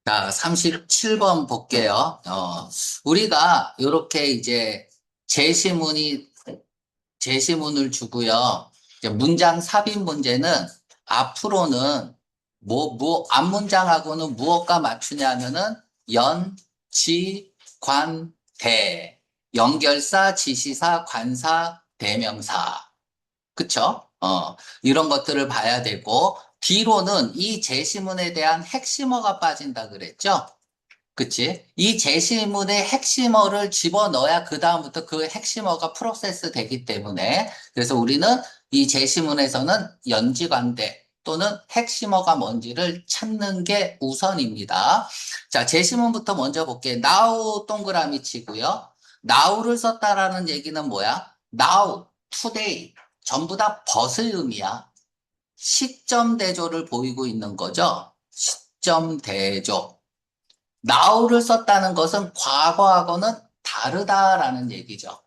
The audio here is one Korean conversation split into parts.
자, 37번 볼게요. 우리가 이렇게 이제 제시문이, 제시문을 주고요. 이제 문장 삽입 문제는 앞으로는 앞문장하고는 무엇과 맞추냐면은 연, 지, 관, 대. 연결사, 지시사, 관사, 대명사. 그쵸? 이런 것들을 봐야 되고, 뒤로는 이 제시문에 대한 핵심어가 빠진다 그랬죠? 그치? 이 제시문의 핵심어를 집어넣어야 그다음부터 그 핵심어가 프로세스 되기 때문에, 그래서 우리는 이 제시문에서는 연지관대 또는 핵심어가 뭔지를 찾는 게 우선입니다. 자, 제시문부터 먼저 볼게. now 동그라미 치고요. now를 썼다라는 얘기는 뭐야? now, today. 전부 다 벗을 의미야. 시점 대조를 보이고 있는 거죠. 시점 대조. now를 썼다는 것은 과거하고는 다르다라는 얘기죠.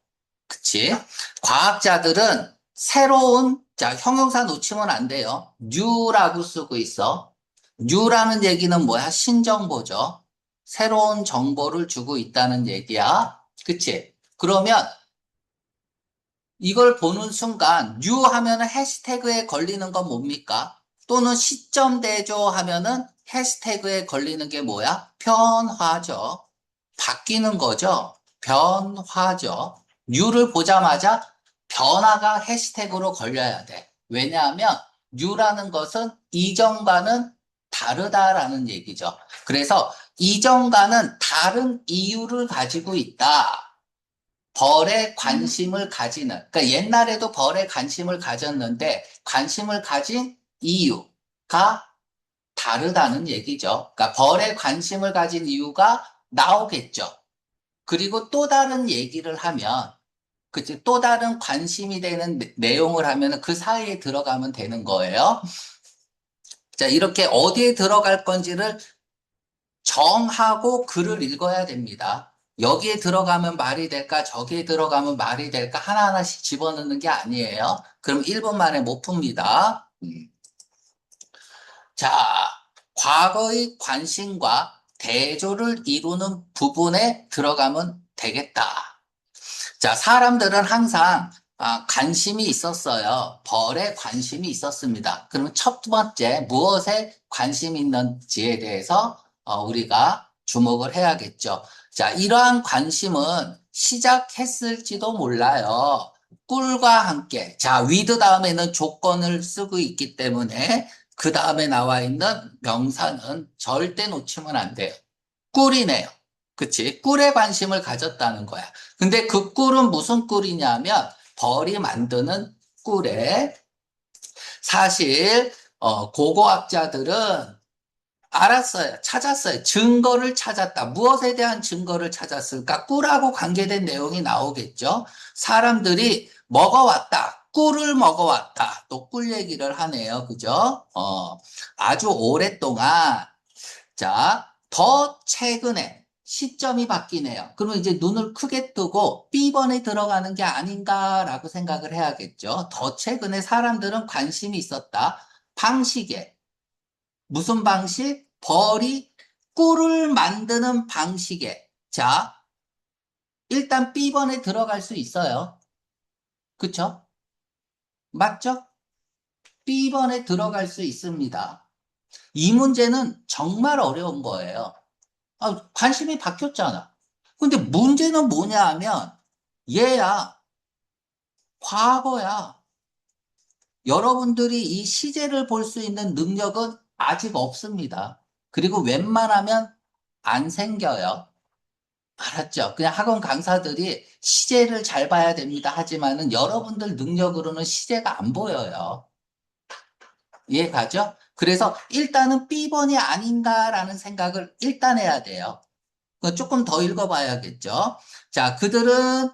그치? 과학자들은 새로운, 자, 형용사 놓치면 안 돼요. new라고 쓰고 있어. new라는 얘기는 뭐야? 신정보죠. 새로운 정보를 주고 있다는 얘기야. 그치? 그러면 이걸 보는 순간 new 하면은 해시태그에 걸리는 건 뭡니까? 또는 시점 대조 하면은 해시태그에 걸리는 게 뭐야? 변화죠. 바뀌는 거죠. 변화죠. new를 보자마자 변화가 해시태그로 걸려야 돼. 왜냐하면 new라는 것은 이전과는 다르다라는 얘기죠. 그래서 이전과는 다른 이유를 가지고 있다. 벌에 관심을 가지는, 그러니까 옛날에도 벌에 관심을 가졌는데 관심을 가진 이유가 다르다는 얘기죠. 그러니까 벌에 관심을 가진 이유가 나오겠죠. 그리고 또 다른 얘기를 하면, 그치? 또 다른 관심이 되는 내용을 하면 그 사이에 들어가면 되는 거예요. 자, 이렇게 어디에 들어갈 건지를 정하고 글을 읽어야 됩니다. 여기에 들어가면 말이 될까, 저기에 들어가면 말이 될까, 하나하나씩 집어넣는 게 아니에요. 그럼 1분 만에 못 풉니다. 자, 과거의 관심과 대조를 이루는 부분에 들어가면 되겠다. 자, 사람들은 항상 관심이 있었어요. 벌에 관심이 있었습니다. 그러면 첫 번째, 무엇에 관심이 있는지에 대해서 우리가 주목을 해야겠죠. 자, 이러한 관심은 시작했을지도 몰라요. 꿀과 함께. 자, with 다음에는 조건을 쓰고 있기 때문에 그 다음에 나와 있는 명사는 절대 놓치면 안 돼요. 꿀이네요. 그치? 꿀에 관심을 가졌다는 거야. 근데 그 꿀은 무슨 꿀이냐면 벌이 만드는 꿀에 사실 고고학자들은 알았어요. 찾았어요. 증거를 찾았다. 무엇에 대한 증거를 찾았을까? 꿀하고 관계된 내용이 나오겠죠. 사람들이 먹어왔다. 꿀을 먹어왔다. 또 꿀 얘기를 하네요. 그죠? 아주 오랫동안 자, 더 최근에 시점이 바뀌네요. 그러면 이제 눈을 크게 뜨고 B번에 들어가는 게 아닌가라고 생각을 해야겠죠. 더 최근에 사람들은 관심이 있었다. 방식에. 무슨 방식? 벌이 꿀을 만드는 방식에. 자, 일단 B번에 들어갈 수 있어요. 그쵸? 맞죠? B번에 들어갈 수 있습니다. 이 문제는 정말 어려운 거예요. 관심이 바뀌었잖아. 근데 문제는 뭐냐 하면 얘야, 과거야. 여러분들이 이 시제를 볼 수 있는 능력은 아직 없습니다. 그리고 웬만하면 안 생겨요. 알았죠? 그냥 학원 강사들이 시제를 잘 봐야 됩니다. 하지만은 여러분들 능력으로는 시제가 안 보여요. 이해 가죠? 그래서 일단은 B번이 아닌가라는 생각을 일단 해야 돼요. 조금 더 읽어봐야겠죠. 자, 그들은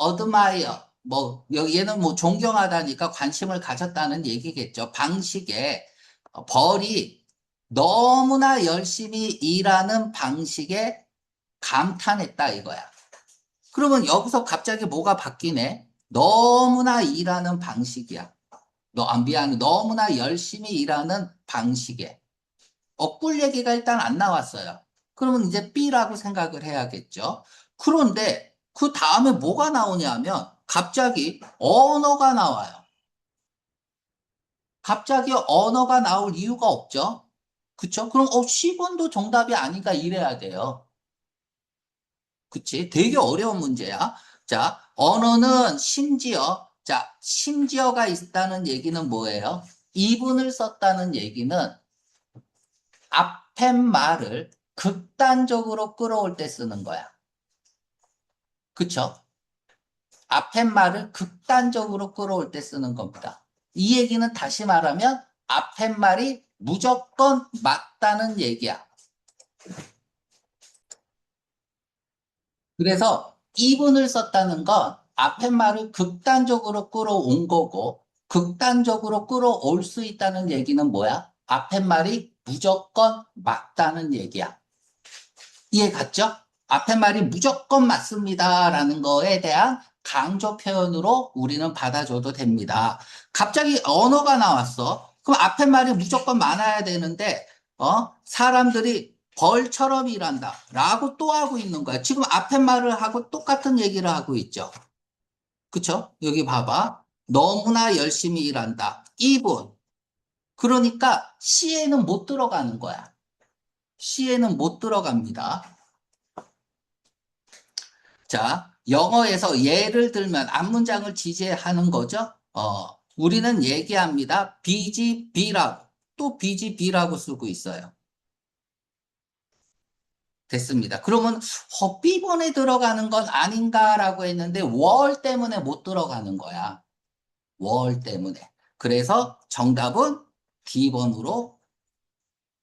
admire, 뭐 얘는 뭐 존경하다니까 관심을 가졌다는 얘기겠죠. 방식에 벌이 너무나 열심히 일하는 방식에 감탄했다 이거야. 그러면 여기서 갑자기 뭐가 바뀌네? 너무나 일하는 방식이야. 미안해. 너무나 열심히 일하는 방식에. 꿀 얘기가 일단 안 나왔어요. 그러면 이제 B라고 생각을 해야겠죠. 그런데 그 다음에 뭐가 나오냐면 갑자기 언어가 나와요. 갑자기 언어가 나올 이유가 없죠. 그쵸? 그럼 10번도 정답이 아닌가 이래야 돼요. 그치? 되게 어려운 문제야. 자, 언어는 심지어가 있다는 얘기는 뭐예요? 이분을 썼다는 얘기는 앞에 말을 극단적으로 끌어올 때 쓰는 거야. 그쵸? 앞에 말을 극단적으로 끌어올 때 쓰는 겁니다. 이 얘기는 다시 말하면 앞에 말이 무조건 맞다는 얘기야. 그래서 이분을 썼다는 건 앞에 말을 극단적으로 끌어온 거고, 극단적으로 끌어올 수 있다는 얘기는 뭐야? 앞에 말이 무조건 맞다는 얘기야. 이해 갔죠? 앞에 말이 무조건 맞습니다라는 거에 대한 강조 표현으로 우리는 받아줘도 됩니다. 갑자기 언어가 나왔어. 그럼 앞에 말이 무조건 많아야 되는데, 사람들이 벌처럼 일한다. 라고 또 하고 있는 거야. 지금 앞에 말을 하고 똑같은 얘기를 하고 있죠. 그쵸? 여기 봐봐. 너무나 열심히 일한다. 이분. 그러니까 C에는 못 들어가는 거야. C에는 못 들어갑니다. 자, 영어에서 예를 들면 앞문장을 지지하는 거죠. 우리는 얘기합니다. BGB라고. 또 BGB라고 쓰고 있어요. 됐습니다. 그러면 B번에 들어가는 건 아닌가라고 했는데 월 때문에 못 들어가는 거야. 월 때문에. 그래서 정답은 D번으로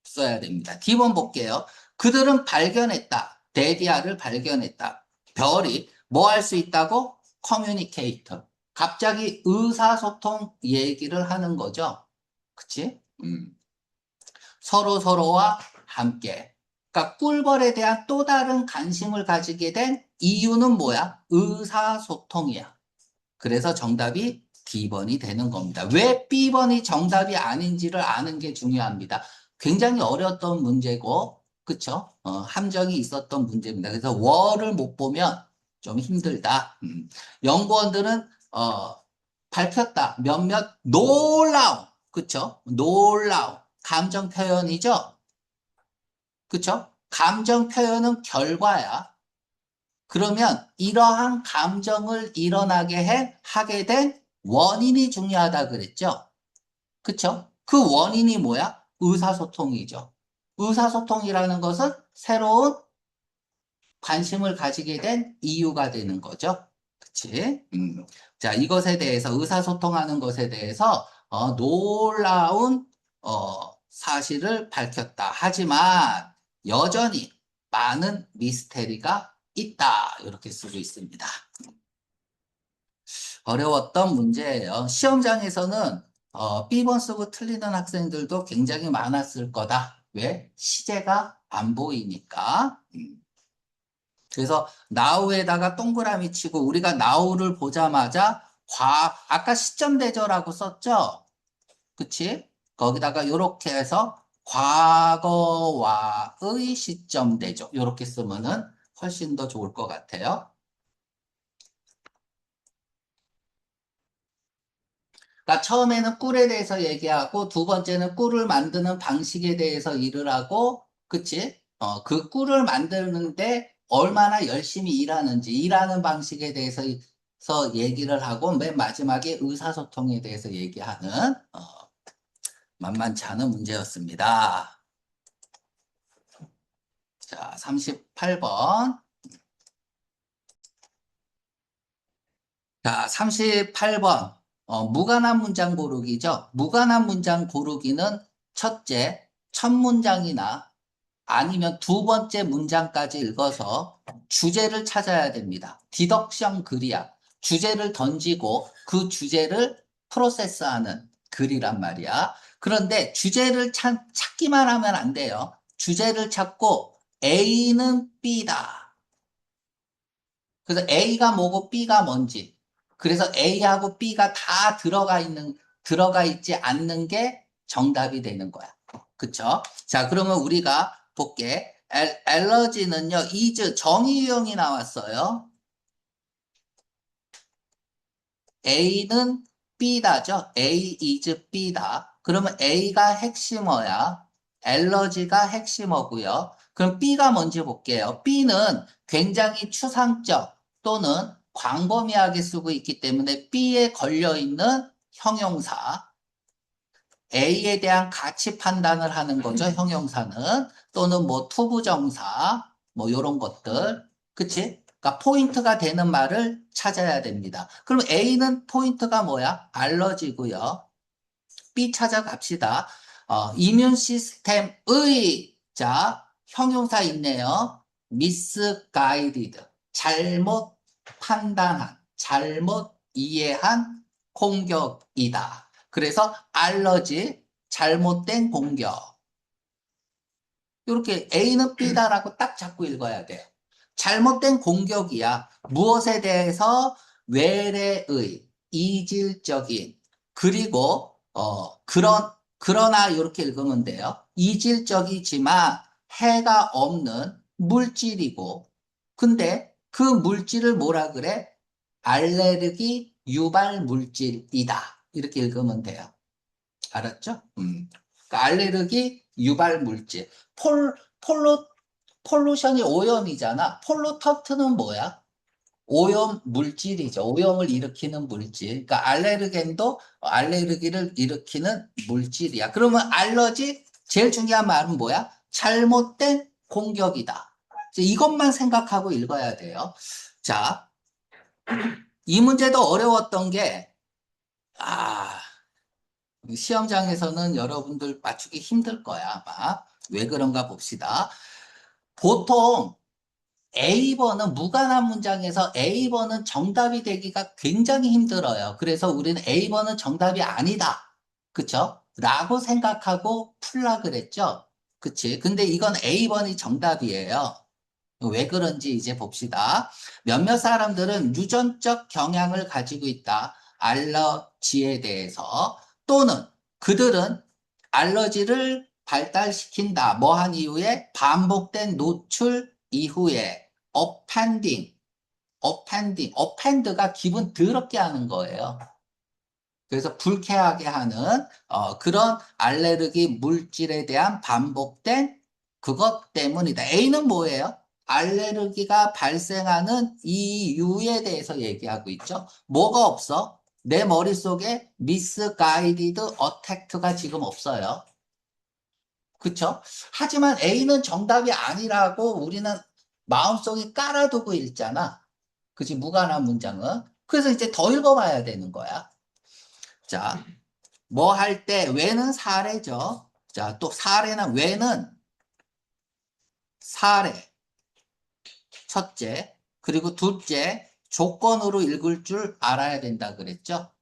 써야 됩니다. D번 볼게요. 그들은 발견했다. 데디아를 발견했다. 별이 뭐 할 수 있다고? 커뮤니케이터. 갑자기 의사소통 얘기를 하는 거죠. 그치? 서로 서로와 함께. 그러니까 꿀벌에 대한 또 다른 관심을 가지게 된 이유는 뭐야? 의사소통이야. 그래서 정답이 D번이 되는 겁니다. 왜 B번이 정답이 아닌지를 아는 게 중요합니다. 굉장히 어려웠던 문제고, 그쵸? 함정이 있었던 문제입니다. 그래서 월을 못 보면 좀 힘들다. 연구원들은, 밝혔다. 몇몇 놀라운, 그쵸? 놀라운 감정 표현이죠? 그쵸? 감정 표현은 결과야. 그러면 이러한 감정을 하게 된 원인이 중요하다 그랬죠? 그쵸? 그 원인이 뭐야? 의사소통이죠. 의사소통이라는 것은 새로운 관심을 가지게 된 이유가 되는 거죠. 그치? 자, 이것에 대해서, 의사소통하는 것에 대해서, 놀라운, 사실을 밝혔다. 하지만, 여전히 많은 미스테리가 있다. 이렇게 쓰고 있습니다. 어려웠던 문제예요. 시험장에서는 B번 쓰고 틀리는 학생들도 굉장히 많았을 거다. 왜? 시제가 안 보이니까. 그래서 나우에다가 동그라미 치고 우리가 나우를 보자마자 아까 시점 대조라고 썼죠? 그치? 거기다가 이렇게 해서 과거와의 시점 대조 이렇게 쓰면은 훨씬 더 좋을 것 같아요. 그러니까 처음에는 꿀에 대해서 얘기하고 두 번째는 꿀을 만드는 방식에 대해서 일을 하고, 그치? 그 꿀을 만드는데 얼마나 열심히 일하는지, 일하는 방식에 대해서 얘기를 하고 맨 마지막에 의사소통에 대해서 얘기하는 만만치 않은 문제였습니다. 자, 38번. 자, 38번. 무관한 문장 고르기죠. 무관한 문장 고르기는 첫째, 첫 문장이나 아니면 두 번째 문장까지 읽어서 주제를 찾아야 됩니다. 디덕션 글이야. 주제를 던지고 그 주제를 프로세스하는 글이란 말이야. 그런데 주제를 찾기만 하면 안 돼요. 주제를 찾고 A는 B다. 그래서 A가 뭐고 B가 뭔지. 그래서 A하고 B가 다 들어가 있지 않는 게 정답이 되는 거야. 그쵸? 자, 그러면 우리가 볼게. 알러지는요, is 정의 유형이 나왔어요. A는 B다죠? A is B다. 그러면 A가 핵심어야. 알러지가 핵심어고요. 그럼 B가 뭔지 볼게요. B는 굉장히 추상적 또는 광범위하게 쓰고 있기 때문에 B에 걸려있는 형용사. A에 대한 가치 판단을 하는 거죠, 형용사는. 또는 뭐 투부정사, 뭐 요런 것들. 그치? 그러니까 포인트가 되는 말을 찾아야 됩니다. 그럼 A는 포인트가 뭐야? 알러지고요. B 찾아갑시다. 이뮨 시스템의, 자, 형용사 있네요. misguided. 잘못 판단한, 잘못 이해한 공격이다. 그래서 알러지, 잘못된 공격. 이렇게 A는 B다라고 딱 잡고 읽어야 돼요. 잘못된 공격이야. 무엇에 대해서 외래의, 이질적인, 그리고, 그러나 이렇게 읽으면 돼요. 이질적이지만 해가 없는 물질이고, 근데 그 물질을 뭐라 그래? 알레르기 유발 물질이다. 이렇게 읽으면 돼요. 알았죠? 그러니까 알레르기 유발 물질. 폴, 폴로, 폴루션이 오염이잖아. 폴루턴트는 뭐야? 오염 물질이죠. 오염을 일으키는 물질. 그러니까 알레르겐도 알레르기를 일으키는 물질이야. 그러면 알러지 제일 중요한 말은 뭐야? 잘못된 공격이다. 이것만 생각하고 읽어야 돼요. 자, 이 문제도 어려웠던 게, 아, 시험장에서는 여러분들 맞추기 힘들 거야, 아마. 왜 그런가 봅시다. 보통 A번은 무관한 문장에서 A번은 정답이 되기가 굉장히 힘들어요. 그래서 우리는 A번은 정답이 아니다. 그쵸? 라고 생각하고 풀라 그랬죠? 그치? 근데 이건 A번이 정답이에요. 왜 그런지 이제 봅시다. 몇몇 사람들은 유전적 경향을 가지고 있다. 알러지에 대해서. 또는 그들은 알러지를 발달시킨다. 뭐 한 이후에 반복된 노출 이후에 어펜드가 기분 더럽게 하는 거예요. 그래서 불쾌하게 하는 그런 알레르기 물질에 대한 반복된 그것 때문이다. A는 뭐예요? 알레르기가 발생하는 이유에 대해서 얘기하고 있죠. 뭐가 없어? 내 머릿속에 misguided attack가 지금 없어요. 그쵸? 하지만 A는 정답이 아니라고 우리는 마음속에 깔아두고 읽잖아. 그치? 무관한 문장은. 그래서 이제 더 읽어봐야 되는 거야. 자, 뭐 할 때, 왜는 사례죠. 자, 또 사례는, 왜는 사례. 첫째. 그리고 둘째, 조건으로 읽을 줄 알아야 된다 그랬죠.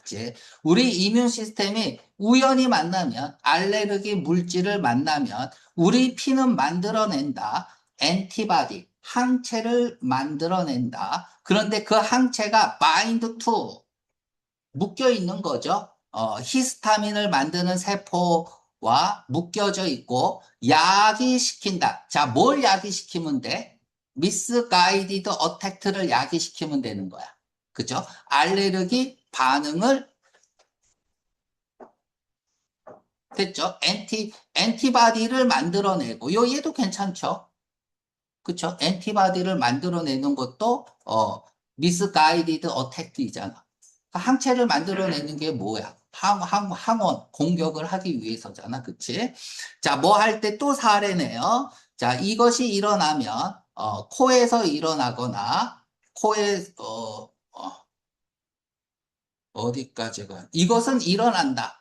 이제 우리 이뮨 시스템이 우연히 만나면, 알레르기 물질을 만나면, 우리 피는 만들어낸다. 엔티바디, 항체를 만들어낸다. 그런데 그 항체가 bind to, 묶여 있는 거죠. 히스타민을 만드는 세포와 묶여져 있고 야기시킨다. 자, 뭘 야기시키면 돼? 미스가이디드 어택트를 야기시키면 되는 거야. 그죠? 알레르기 반응을 됐죠? 엔티바디를 만들어내고 얘도 괜찮죠? 그쵸? 엔티바디를 만들어내는 것도 미스가이디드 어택트이잖아. 항체를 만들어내는 게 뭐야? 항원, 공격을 하기 위해서잖아. 그치? 자, 뭐 할 때 또 사례네요. 자, 이것이 일어나면, 코에서 일어나거나, 코에, 어디까지가, 이것은 일어난다.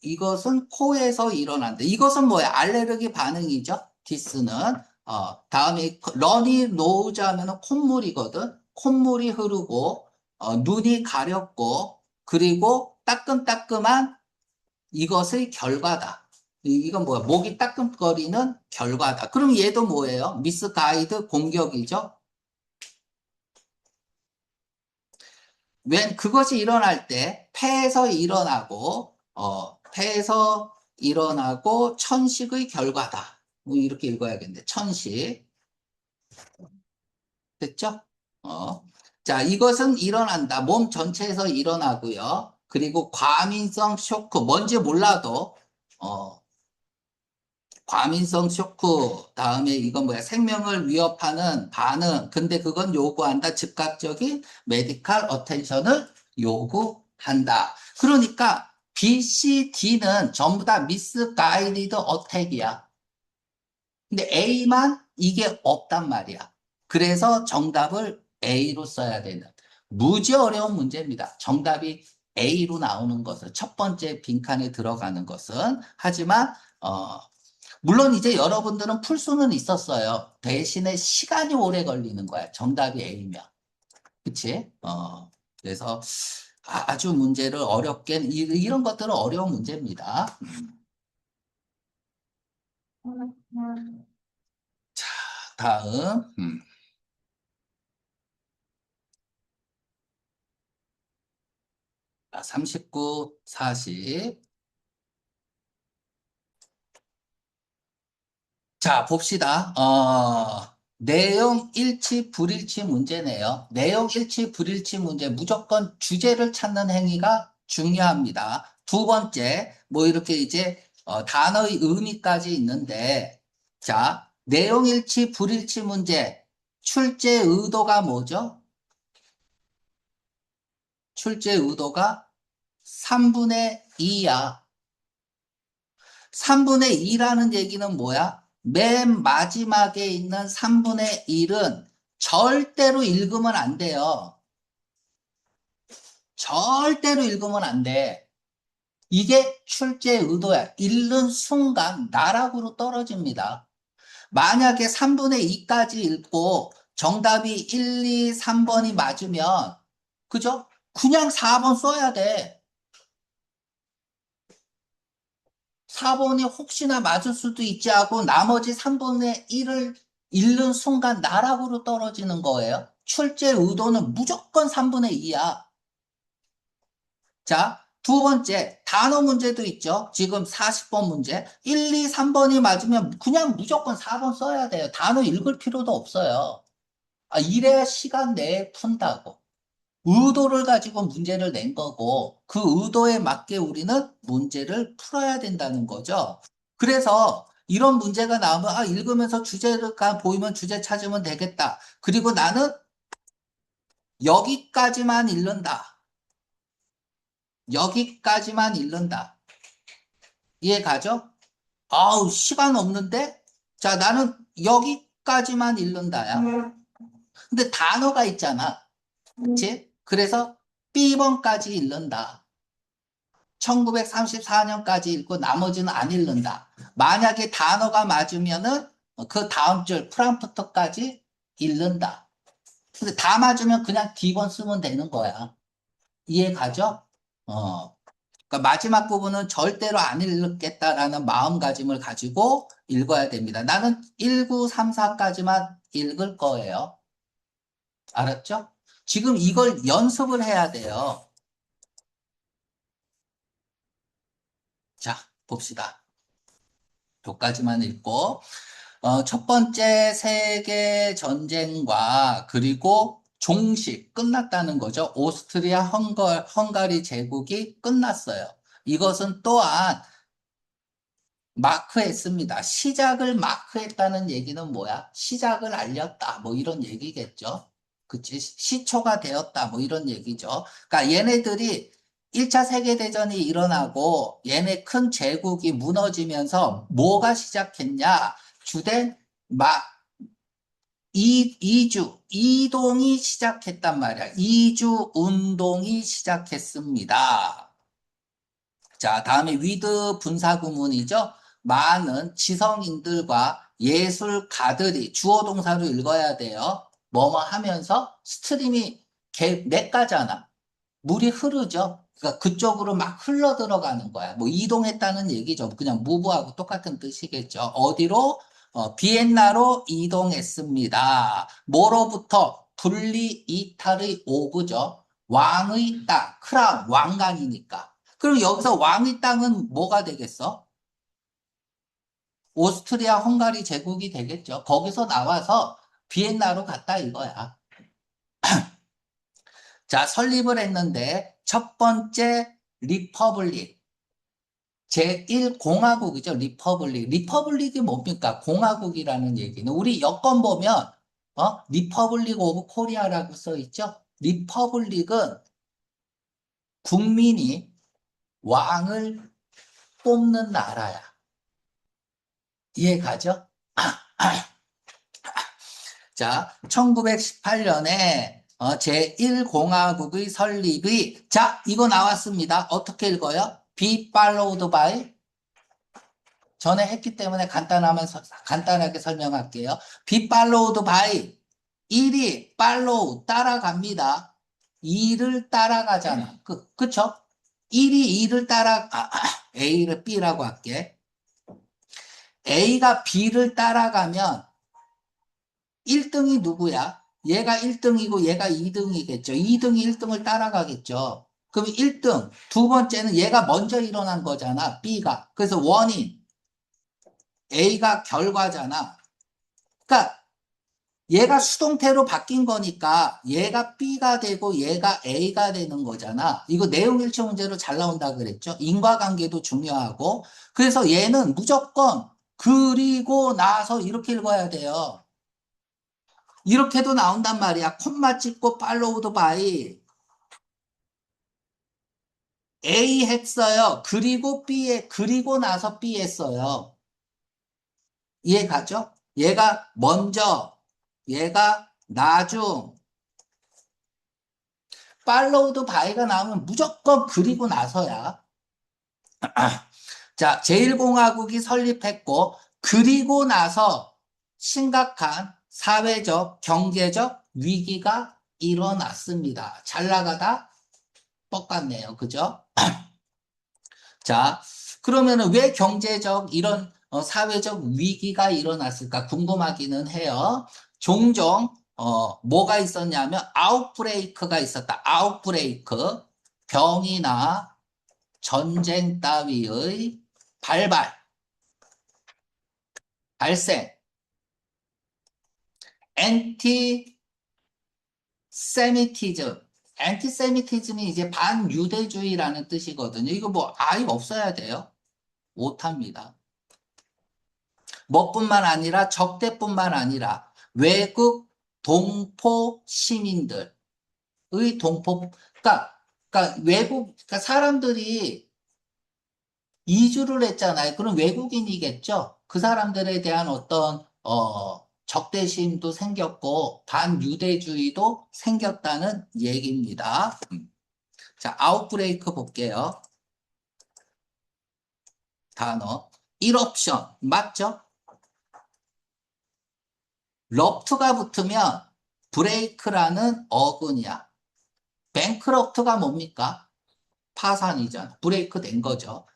이것은 코에서 일어난다. 이것은 뭐야? 알레르기 반응이죠? 디스는. 다음에 러니 노우즈 하면은 콧물이거든. 콧물이 흐르고, 눈이 가렵고, 그리고 따끔따끔한 이것의 결과다. 이건 뭐야? 목이 따끔거리는 결과다. 그럼 얘도 뭐예요? 미스가이드 공격이죠? 웬 그것이 일어날 때 폐에서 일어나고 폐에서 일어나고 천식의 결과다. 뭐 이렇게 읽어야겠네. 천식. 됐죠? 어. 자, 이것은 일어난다. 몸 전체에서 일어나고요. 그리고 과민성 쇼크, 뭔지 몰라도, 어, 과민성 쇼크, 다음에 이건 뭐야? 생명을 위협하는 반응. 근데 그건 요구한다. 즉각적인 메디칼 어텐션을 요구한다. 그러니까 B, C, D는 전부 다 미스 가이디드 어택이야. 근데 A만 이게 없단 말이야. 그래서 정답을 A로 써야 되는 무지 어려운 문제입니다. 정답이 A로 나오는 것은 첫 번째 빈칸에 들어가는 것은 하지만 물론 이제 여러분들은 풀 수는 있었어요. 대신에 시간이 오래 걸리는 거야. 정답이 A면. 그치? 그래서 아주 문제를 어렵게 이런 것들은 어려운 문제입니다. 다음 39, 40. 자, 봅시다. 내용 일치, 불일치 문제네요. 내용 일치, 불일치 문제. 무조건 주제를 찾는 행위가 중요합니다. 두 번째, 뭐 이렇게 이제 단어의 의미까지 있는데, 자, 내용 일치, 불일치 문제. 출제 의도가 뭐죠? 출제 의도가 3분의 2야. 3분의 2라는 얘기는 뭐야? 맨 마지막에 있는 3분의 1은 절대로 읽으면 안 돼요. 절대로 읽으면 안 돼. 이게 출제 의도야. 읽는 순간 나락으로 떨어집니다. 만약에 3분의 2까지 읽고 정답이 1, 2, 3번이 맞으면, 그죠? 그냥 4번 써야 돼. 4번이 혹시나 맞을 수도 있지 하고 나머지 3분의 1을 잃는 순간 나락으로 떨어지는 거예요. 출제 의도는 무조건 3분의 2야. 자, 두 번째, 단어 문제도 있죠. 지금 40번 문제. 1, 2, 3번이 맞으면 그냥 무조건 4번 써야 돼요. 단어 읽을 필요도 없어요. 이래야 시간 내에 푼다고. 의도를 가지고 문제를 낸 거고 그 의도에 맞게 우리는 문제를 풀어야 된다는 거죠. 그래서 이런 문제가 나오면 읽으면서 주제가 보이면 주제 찾으면 되겠다. 그리고 나는 여기까지만 읽는다. 여기까지만 읽는다. 이해 가죠? 아우 시간 없는데? 자 나는 여기까지만 읽는다야. 근데 단어가 있잖아. 그치? 그래서 B번까지 읽는다. 1934년까지 읽고 나머지는 안 읽는다. 만약에 단어가 맞으면은 그 다음 줄 프랑프트까지 읽는다. 근데 다 맞으면 그냥 D번 쓰면 되는 거야. 이해 가죠? 어. 그러니까 마지막 부분은 절대로 안 읽겠다라는 마음가짐을 가지고 읽어야 됩니다. 나는 1934까지만 읽을 거예요. 알았죠? 지금 이걸 연습을 해야 돼요. 자, 봅시다. 요까지만 읽고 첫 번째 세계 전쟁과 그리고 종식 끝났다는 거죠. 오스트리아 헝가리 제국이 끝났어요. 이것은 또한 마크했습니다. 시작을 마크했다는 얘기는 뭐야? 시작을 알렸다. 뭐 이런 얘기겠죠. 그치? 시초가 되었다. 뭐 이런 얘기죠. 그러니까 얘네들이 1차 세계대전이 일어나고 얘네 큰 제국이 무너지면서 뭐가 시작했냐? 주된 이동이 시작했단 말이야. 이주 운동이 시작했습니다. 자, 다음에 위드 분사구문이죠. 많은 지성인들과 예술가들이 주어 동사로 읽어야 돼요. 뭐뭐 하면서 스트림이 냇가잖아. 물이 흐르죠. 그러니까 그쪽으로 막 흘러 들어가는 거야. 뭐 이동했다는 얘기죠. 그냥 무브하고 똑같은 뜻이겠죠. 어디로? 비엔나로 이동했습니다. 뭐로부터? 분리 이탈의 오브죠. 왕의 땅, 크라운, 왕관이니까. 그럼 여기서 왕의 땅은 뭐가 되겠어? 오스트리아 헝가리 제국이 되겠죠. 거기서 나와서 비엔나로 갔다 이거야. 자, 설립을 했는데 첫 번째 리퍼블릭. 제1공화국이죠. 리퍼블릭. 리퍼블릭이 뭡니까? 공화국이라는 얘기는 우리 여권 보면 리퍼블릭 오브 코리아라고 써 있죠. 리퍼블릭은 국민이 왕을 뽑는 나라야. 이해가죠? 자, 1918년에 제1공화국의 설립이 자, 이거 나왔습니다. 어떻게 읽어요? Be followed by 전에 했기 때문에 간단하게 설명할게요. Be followed by 1이 follow 따라갑니다. 2를 따라가잖아. 그쵸? 1이 2를 A를 B라고 할게. A가 B를 따라가면 1등이 누구야? 얘가 1등이고 얘가 2등이겠죠. 2등이 1등을 따라가겠죠. 그럼 1등, 두 번째는 얘가 먼저 일어난 거잖아. B가. 그래서 원인, A가 결과잖아. 그러니까 얘가 수동태로 바뀐 거니까 얘가 B가 되고 얘가 A가 되는 거잖아. 이거 내용 일치 문제로 잘 나온다 그랬죠. 인과관계도 중요하고. 그래서 얘는 무조건 그리고 나서 이렇게 읽어야 돼요. 이렇게도 나온단 말이야. 콤마 찍고 팔로우드 바이. A 했어요. 그리고 나서 B 했어요. 이해 가죠? 얘가 먼저, 얘가 나중. 팔로우드 바이가 나오면 무조건 그리고 나서야. 자, 제1공화국이 설립했고, 그리고 나서 심각한 사회적, 경제적 위기가 일어났습니다. 잘 나가다 똑같네요. 그죠? 자, 그러면은 왜 경제적 이런 사회적 위기가 일어났을까 궁금하기는 해요. 종종 뭐가 있었냐면 아웃브레이크가 있었다. 아웃브레이크 병이나 전쟁 따위의 발생, 엔티 세미티즘. 엔티세미티즘이 이제 반유대주의라는 뜻이거든요. 이거 뭐 아예 없어야 돼요. 못합니다. 뭐뿐만 아니라 적대뿐만 아니라 외국 동포 시민들의 그러니까 사람들이 이주를 했잖아요. 그럼 외국인이겠죠. 그 사람들에 대한 어떤 적대심도 생겼고 반유대주의도 생겼다는 얘기입니다. 자, 아웃브레이크 볼게요. 단어. 일옵션 맞죠? 럽트가 붙으면 브레이크라는 어근이야. 뱅크럽트가 뭡니까? 파산이잖아. 브레이크 된 거죠.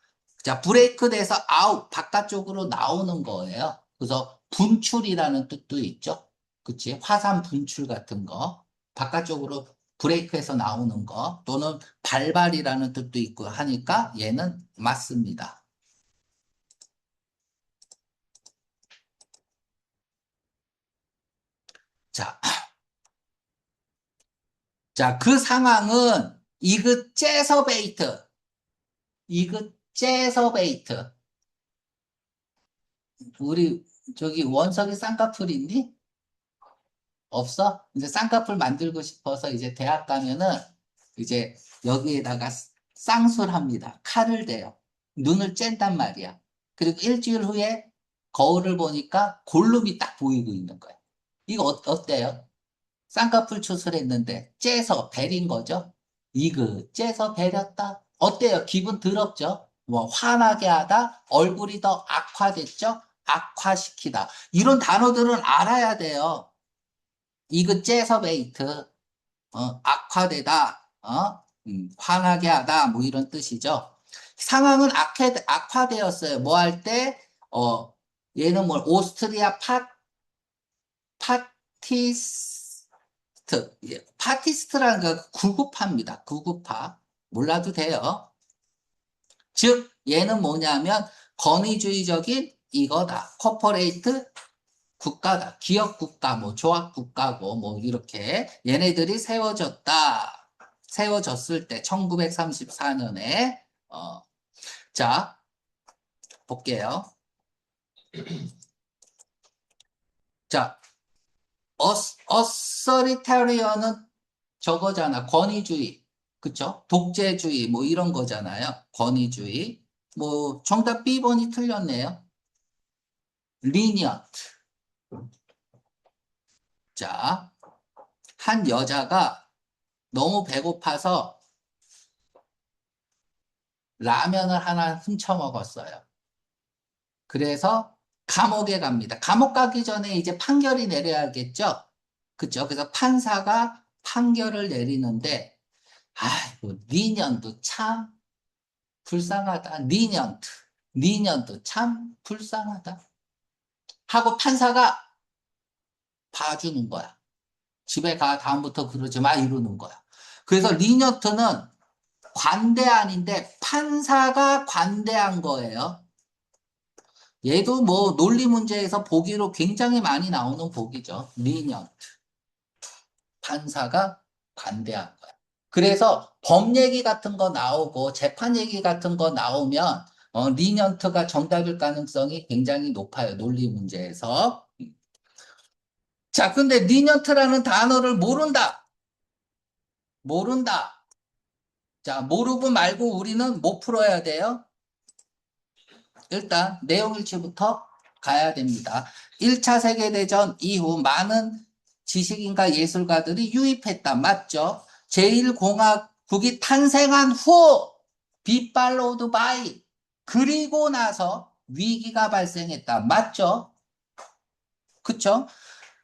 자, 브레이크 돼서 아웃, 바깥쪽으로 나오는 거예요. 그래서 분출이라는 뜻도 있죠. 그치? 화산 분출 같은 거. 바깥쪽으로 브레이크해서 나오는 거. 또는 발발이라는 뜻도 있고 하니까 얘는 맞습니다. 자, 자, 그 상황은 이그제서베이트. 이그제서베이트. 우리 저기 원석이 쌍꺼풀 있니? 없어? 이제 쌍꺼풀 만들고 싶어서 이제 대학 가면은 이제 여기에다가 쌍술 합니다. 칼을 대요. 눈을 쨘단 말이야. 그리고 일주일 후에 거울을 보니까 골룸이 딱 보이고 있는 거야. 이거 어때요? 쌍꺼풀 수술했는데 째서 베린 거죠? 째서 베렸다. 어때요? 기분 더럽죠? 뭐 화나게 하다, 얼굴이 더 악화됐죠? 악화시키다. 이런 단어들은 알아야 돼요. 째서 베이트, 악화되다, 화나게 하다, 뭐 이런 뜻이죠. 상황은 악화되었어요. 뭐 할 때, 얘는 뭘, 오스트리아 파티스트, 예, 파티스트라는 거 구구파입니다. 구구파. 몰라도 돼요. 즉 얘는 뭐냐면 권위주의적인 이거다. 코퍼레이트 국가다. 기업 국가, 뭐 조합 국가고 뭐 이렇게 얘네들이 세워졌다. 세워졌을 때 1934년에 자 볼게요. 자, 어서리타리언은 저거잖아. 권위주의. 그쵸? 독재주의 뭐 이런 거잖아요. 권위주의. 뭐 정답 B번이 틀렸네요. 리니언트. 자, 한 여자가 너무 배고파서 라면을 하나 훔쳐 먹었어요. 그래서 감옥에 갑니다. 감옥 가기 전에 이제 판결이 내려야겠죠? 그죠? 그래서 판사가 판결을 내리는데, 아이고, 니년도 참 불쌍하다. 니년도 참 불쌍하다. 하고 판사가 봐주는 거야. 집에 가, 다음부터 그러지 마, 이러는 거야. 그래서 리녀트는 관대안인데 판사가 관대한 거예요. 얘도 뭐 논리 문제에서 보기로 굉장히 많이 나오는 보기죠. 리녀트. 판사가 관대한 거야. 그래서 법 얘기 같은 거 나오고 재판 얘기 같은 거 나오면 리니언트가 정답일 가능성이 굉장히 높아요. 논리 문제에서. 자, 근데 리니언트라는 단어를 모른다. 모른다. 자, 모르고 말고 우리는 못 풀어야 돼요. 일단 내용일치부터 가야 됩니다. 1차 세계대전 이후 많은 지식인과 예술가들이 유입했다. 맞죠? 제1공화국이 탄생한 후 빗발로드 바이 그리고 나서 위기가 발생했다. 맞죠? 그쵸?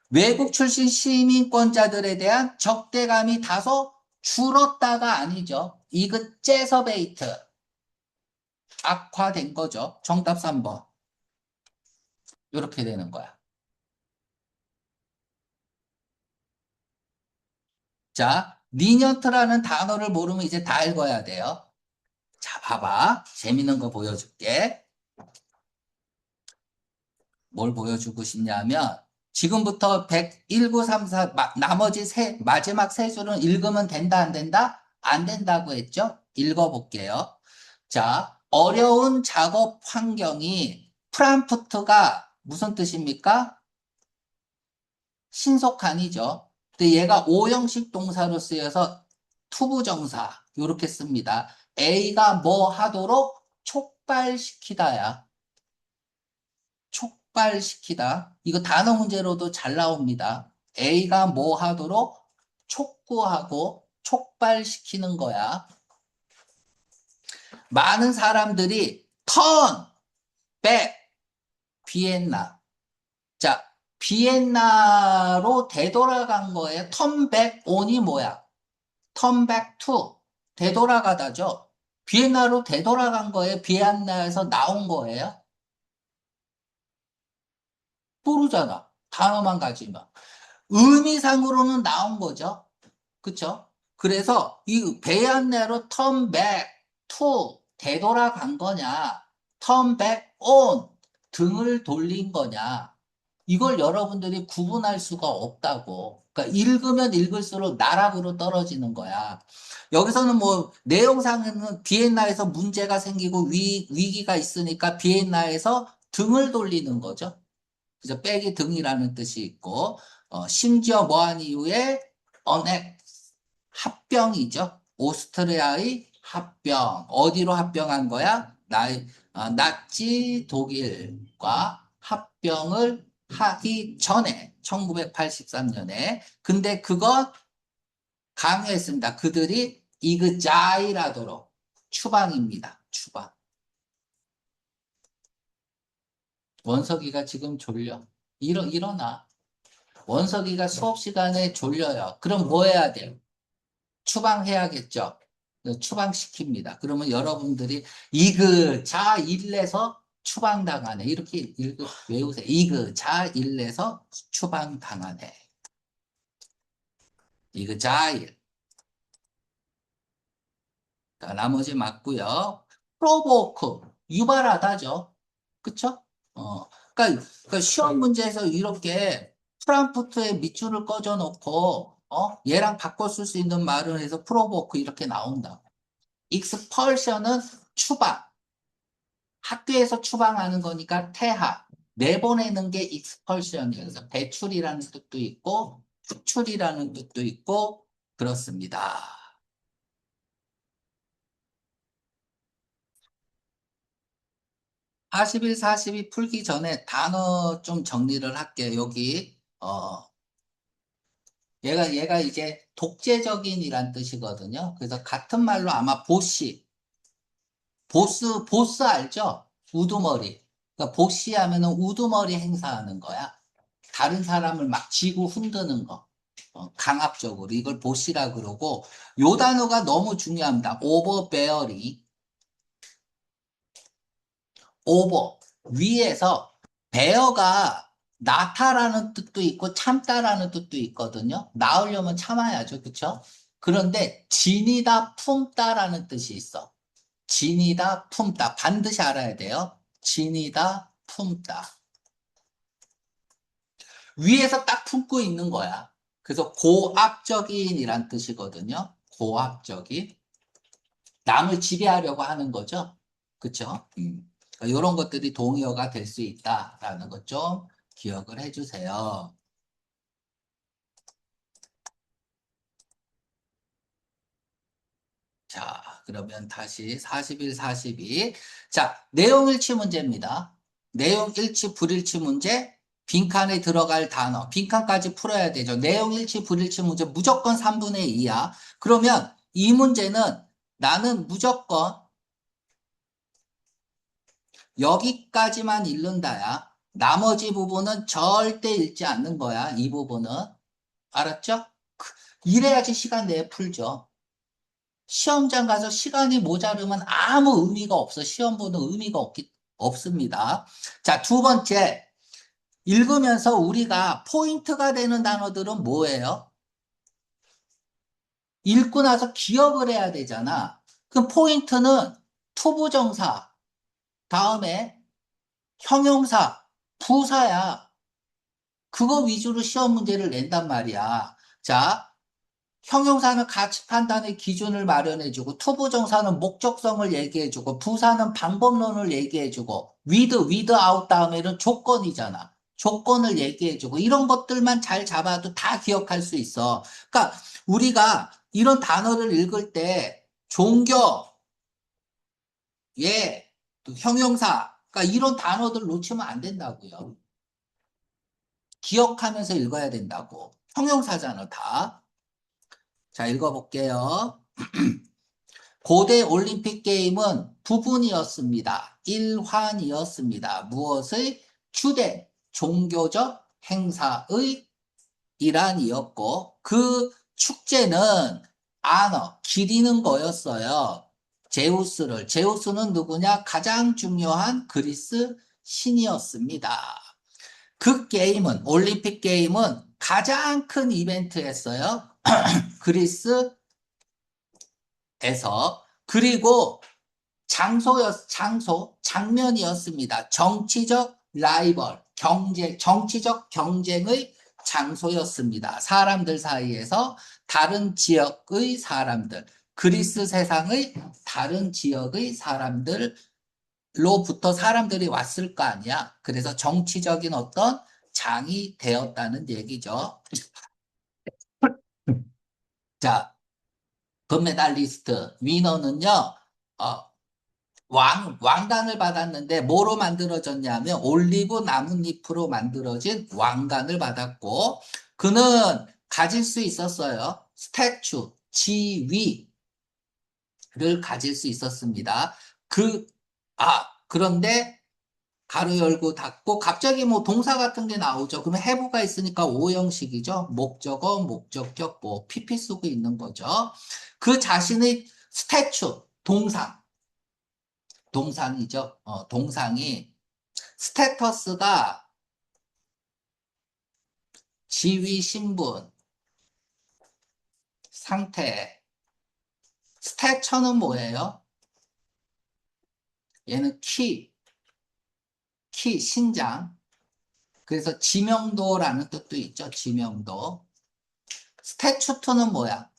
외국 출신 시민권자들에 대한 적대감이 다소 줄었다가 아니죠. 이그제서베이트 악화된 거죠. 정답 3번. 이렇게 되는 거야. 자, 리니언트라는 단어를 모르면 이제 다 읽어야 돼요. 자, 봐봐. 재밌는 거 보여줄게. 뭘 보여주고 싶냐면 지금부터 100, 19, 3, 4 나머지 마지막 세 줄은 읽으면 된다 안 된다? 안 된다고 했죠? 읽어볼게요. 자, 어려운 작업 환경이 프람프트가 무슨 뜻입니까? 신속한이죠. 근데 얘가 오형식 동사로 쓰여서 투부정사 이렇게 씁니다. A가 뭐 하도록 촉발시키다야. 촉발시키다. 이거 단어 문제로도 잘 나옵니다. A가 뭐 하도록 촉구하고 촉발시키는 거야. 많은 사람들이 턴, 백, 비엔나. 자, 비엔나로 되돌아간 거예요. 턴백 온이 뭐야? 턴백 투. 되돌아가다죠. 비엔나로 되돌아간 거예요. 비엔나에서 나온 거예요. 모르잖아. 단어만 가지면. 의미상으로는 나온 거죠. 그쵸? 그래서 이 베안내로 턴백 투 되돌아간 거냐, 턴백 온 등을 돌린 거냐, 이걸 여러분들이 구분할 수가 없다고. 그러니까 읽으면 읽을수록 나락으로 떨어지는 거야. 여기서는 뭐 내용상에는 비엔나에서 문제가 생기고 위기가 있으니까 비엔나에서 등을 돌리는 거죠. 그래서 백이 등이라는 뜻이 있고 심지어 뭐한 이후에 언액 합병이죠. 오스트리아의 합병. 어디로 합병한 거야? 나치 독일과 합병을 하기 전에 1983년에. 근데 그거 강요했습니다. 그들이 이그자이라도록 추방입니다. 추방. 원석이가 지금 졸려. 일어나. 원석이가 수업 시간에 졸려요. 그럼 뭐 해야 돼요? 추방해야겠죠. 추방시킵니다. 그러면 여러분들이 이그자 일내서 추방당하네. 이렇게 외우세요. 이그자 일내서 추방당하네. 이그자 일. 나머지 맞고요. 프로보크, 유발하다죠. 그쵸? 그러니까 시험 문제에서 이렇게 프랑프트에 밑줄을 꺼져 놓고, 얘랑 바꿔 쓸 수 있는 말을 해서 프로보크 이렇게 나온다. 익스펄션은 추방. 학교에서 추방하는 거니까 퇴학. 내보내는 게 익스펄션이에요. 그래서 배출이라는 뜻도 있고, 축출이라는 뜻도 있고, 그렇습니다. 41, 42 풀기 전에 단어 좀 정리를 할게요. 여기, 얘가 이제 독재적인이란 뜻이거든요. 그래서 같은 말로 아마 보스 알죠? 우두머리. 그러니까 보시 하면은 우두머리 행사하는 거야. 다른 사람을 막 쥐고 흔드는 거. 강압적으로. 이걸 보시라 그러고, 요 단어가 너무 중요합니다. 오버베어리. 오버. 위에서 베어가 낳다라는 뜻도 있고 참다라는 뜻도 있거든요. 낳으려면 참아야죠. 그쵸? 그런데 지니다 품다라는 뜻이 있어. 지니다 품다. 반드시 알아야 돼요. 지니다 품다. 위에서 딱 품고 있는 거야. 그래서 고압적인이란 뜻이거든요. 고압적인. 남을 지배하려고 하는 거죠. 그쵸? 이런 것들이 동의어가 될 수 있다라는 것 좀 기억을 해주세요. 자, 그러면 다시 41, 42. 자, 내용 일치 문제입니다. 내용 일치, 불일치 문제, 빈칸에 들어갈 단어, 빈칸까지 풀어야 되죠. 내용 일치, 불일치 문제 무조건 3분의 2야. 그러면 이 문제는 나는 무조건 여기까지만 읽는다야. 나머지 부분은 절대 읽지 않는 거야. 이 부분은. 알았죠? 이래야지 시간 내에 풀죠. 시험장 가서 시간이 모자르면 아무 의미가 없어. 시험 보는 의미가 없습니다. 자, 두 번째. 읽으면서 우리가 포인트가 되는 단어들은 뭐예요? 읽고 나서 기억을 해야 되잖아. 그 포인트는 투부정사, 다음에 형용사, 부사야. 그거 위주로 시험 문제를 낸단 말이야. 자, 형용사는 가치 판단의 기준을 마련해주고, 투부정사는 목적성을 얘기해주고, 부사는 방법론을 얘기해주고, with 다음에는 조건이잖아. 조건을 얘기해주고, 이런 것들만 잘 잡아도 다 기억할 수 있어. 그러니까 우리가 이런 단어를 읽을 때, 종교, 예, 또 형용사, 그러니까 이런 단어들 놓치면 안 된다고요. 기억하면서 읽어야 된다고. 형용사잖아, 다. 자, 읽어볼게요. 고대 올림픽 게임은 부분이었습니다. 일환이었습니다. 무엇의 주된 종교적 행사의 일환이었고 그 축제는 기리는 거였어요. 제우스는 누구냐? 가장 중요한 그리스 신이었습니다. 그 게임은 올림픽 게임은 가장 큰 이벤트였어요. 그리스에서. 그리고 장면이었습니다. 정치적 라이벌, 정치적 경쟁의 장소였습니다. 사람들 사이에서 다른 지역의 사람들, 그리스 세상의 다른 지역의 사람들로부터 사람들이 왔을 거 아니야. 그래서 정치적인 어떤 장이 되었다는 얘기죠. 자, 금메달리스트, 위너는요, 어, 왕관을 받았는데 뭐로 만들어졌냐면 올리브 나뭇잎으로 만들어진 왕관을 받았고 그는 가질 수 있었어요. 스태츄, 지위를 가질 수 있었습니다. 그, 그런데 가로 열고 닫고 갑자기 뭐 동사 같은 게 나오죠. 그러면 해부가 있으니까 오형식이죠. 목적어, 목적격, 뭐 PP 쓰고 있는 거죠. 그 자신의 스태츄, 동상이죠. 동상이 스테터스가 지위, 신분, 상태. 스태처는 뭐예요? 얘는 신장. 그래서 지명도라는 뜻도 있죠. 지명도. 스태추트는 뭐야?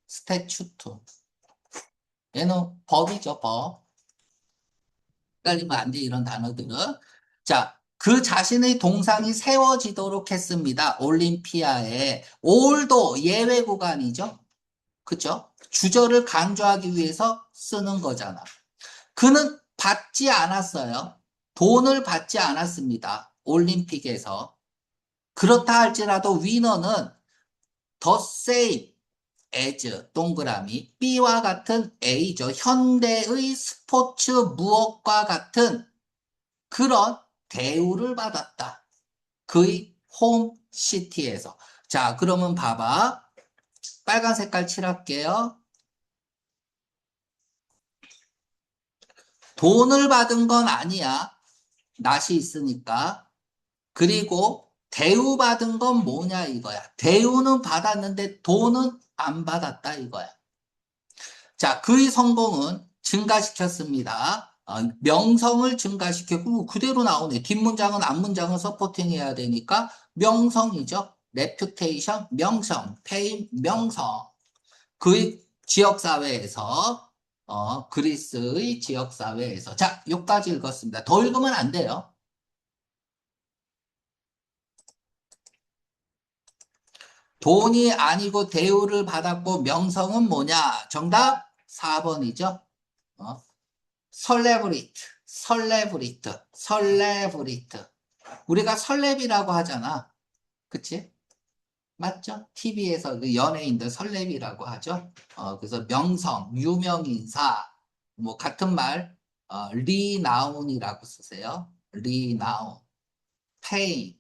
스태추트. 얘는 법이죠, 법. 헷갈리면 안 돼, 이런 단어들은. 자, 그 자신의 동상이 세워지도록 했습니다. 올림피아에. 올도 예외 구간이죠. 그죠? 주저를 강조하기 위해서 쓰는 거잖아. 그는 받지 않았어요. 돈을 받지 않았습니다. 올림픽에서. 그렇다 할지라도 위너는 더 same as 동그라미 B와 같은 A죠. 현대의 스포츠 무엇과 같은 그런 대우를 받았다. 그의 홈 시티에서. 자, 그러면 봐봐. 빨간 색깔 칠할게요. 돈을 받은 건 아니야. 낯이 있으니까. 그리고 대우받은 건 뭐냐 이거야. 대우는 받았는데 돈은 안 받았다 이거야. 자, 그의 성공은 증가시켰습니다. 명성을 증가시켰고 그대로 나오네. 뒷문장은 앞문장은 서포팅해야 되니까 명성이죠. 레퓨테이션, 명성, 페임, 명성. 그의 지역사회에서 그리스의 지역사회에서 자, 여기까지 읽었습니다. 더 읽으면 안 돼요. 돈이 아니고 대우를 받았고 명성은 뭐냐? 정답 4번이죠. 어? 설레브리트. 우리가 설레비라고 하잖아. 그치? 맞죠? TV에서 그 연예인들 설레비라고 하죠. 그래서 명성, 유명인사, 뭐 같은 말, 리나운이라고 쓰세요. 리나운, 페이,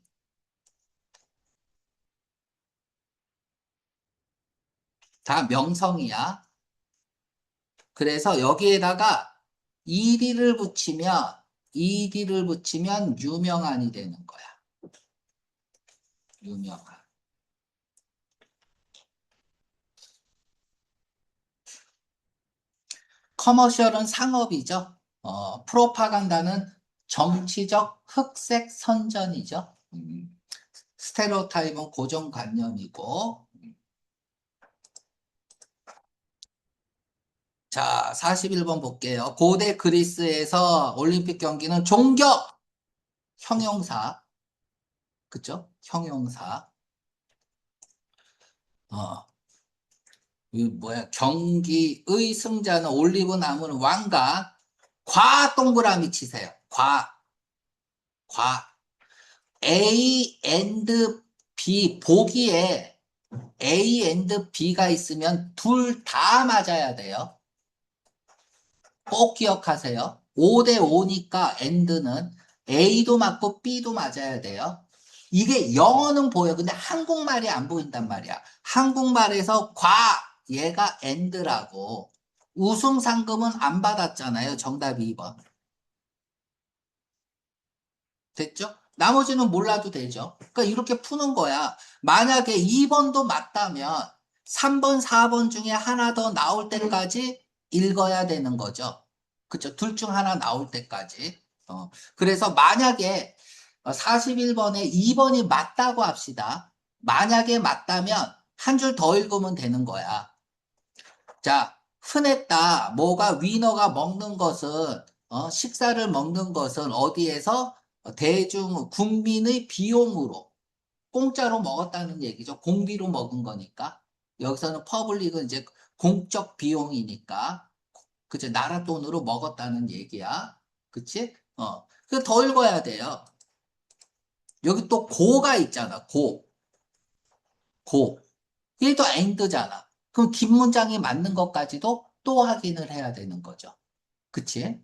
다 명성이야. 그래서 여기에다가 ED를 붙이면 유명한이 되는 거야. 유명한. 커머셜은 상업이죠. 프로파간다는 정치적 흑색 선전이죠. 스테레오타입은 고정관념이고. 자, 41번 볼게요. 고대 그리스에서 올림픽 경기는 종격! 형용사. 그쵸? 형용사. 어, 이 뭐야, 경기의 승자는 올리브 나무는 왕과 과 동그라미 치세요. 과. A and B 보기에 A and B가 있으면 둘 다 맞아야 돼요. 꼭 기억하세요. 5대 5니까 and는 A도 맞고 B도 맞아야 돼요. 이게 영어는 보여. 근데 한국말이 안 보인단 말이야. 한국말에서 얘가 and라고. 우승 상금은 안 받았잖아요. 정답이 2번. 됐죠? 나머지는 몰라도 되죠. 그러니까 이렇게 푸는 거야. 만약에 2번도 맞다면 3번, 4번 중에 하나 더 나올 때까지 읽어야 되는 거죠. 그쵸? 둘 중 하나 나올 때까지. 그래서 만약에 41번에 2번이 맞다고 합시다. 만약에 맞다면 한 줄 더 읽으면 되는 거야. 자, 흔했다. 뭐가 위너가 먹는 것은 식사를 먹는 것은 어디에서 대중 국민의 비용으로 공짜로 먹었다는 얘기죠. 공비로 먹은 거니까. 여기서는 퍼블릭은 이제 공적 비용이니까 그치? 나라 돈으로 먹었다는 얘기야. 그치? 그더 읽어야 돼요. 여기 또 고가 있잖아. 고. 이게 또 end잖아. 그럼 뒷문장이 맞는 것까지도 또 확인을 해야 되는 거죠. 그치?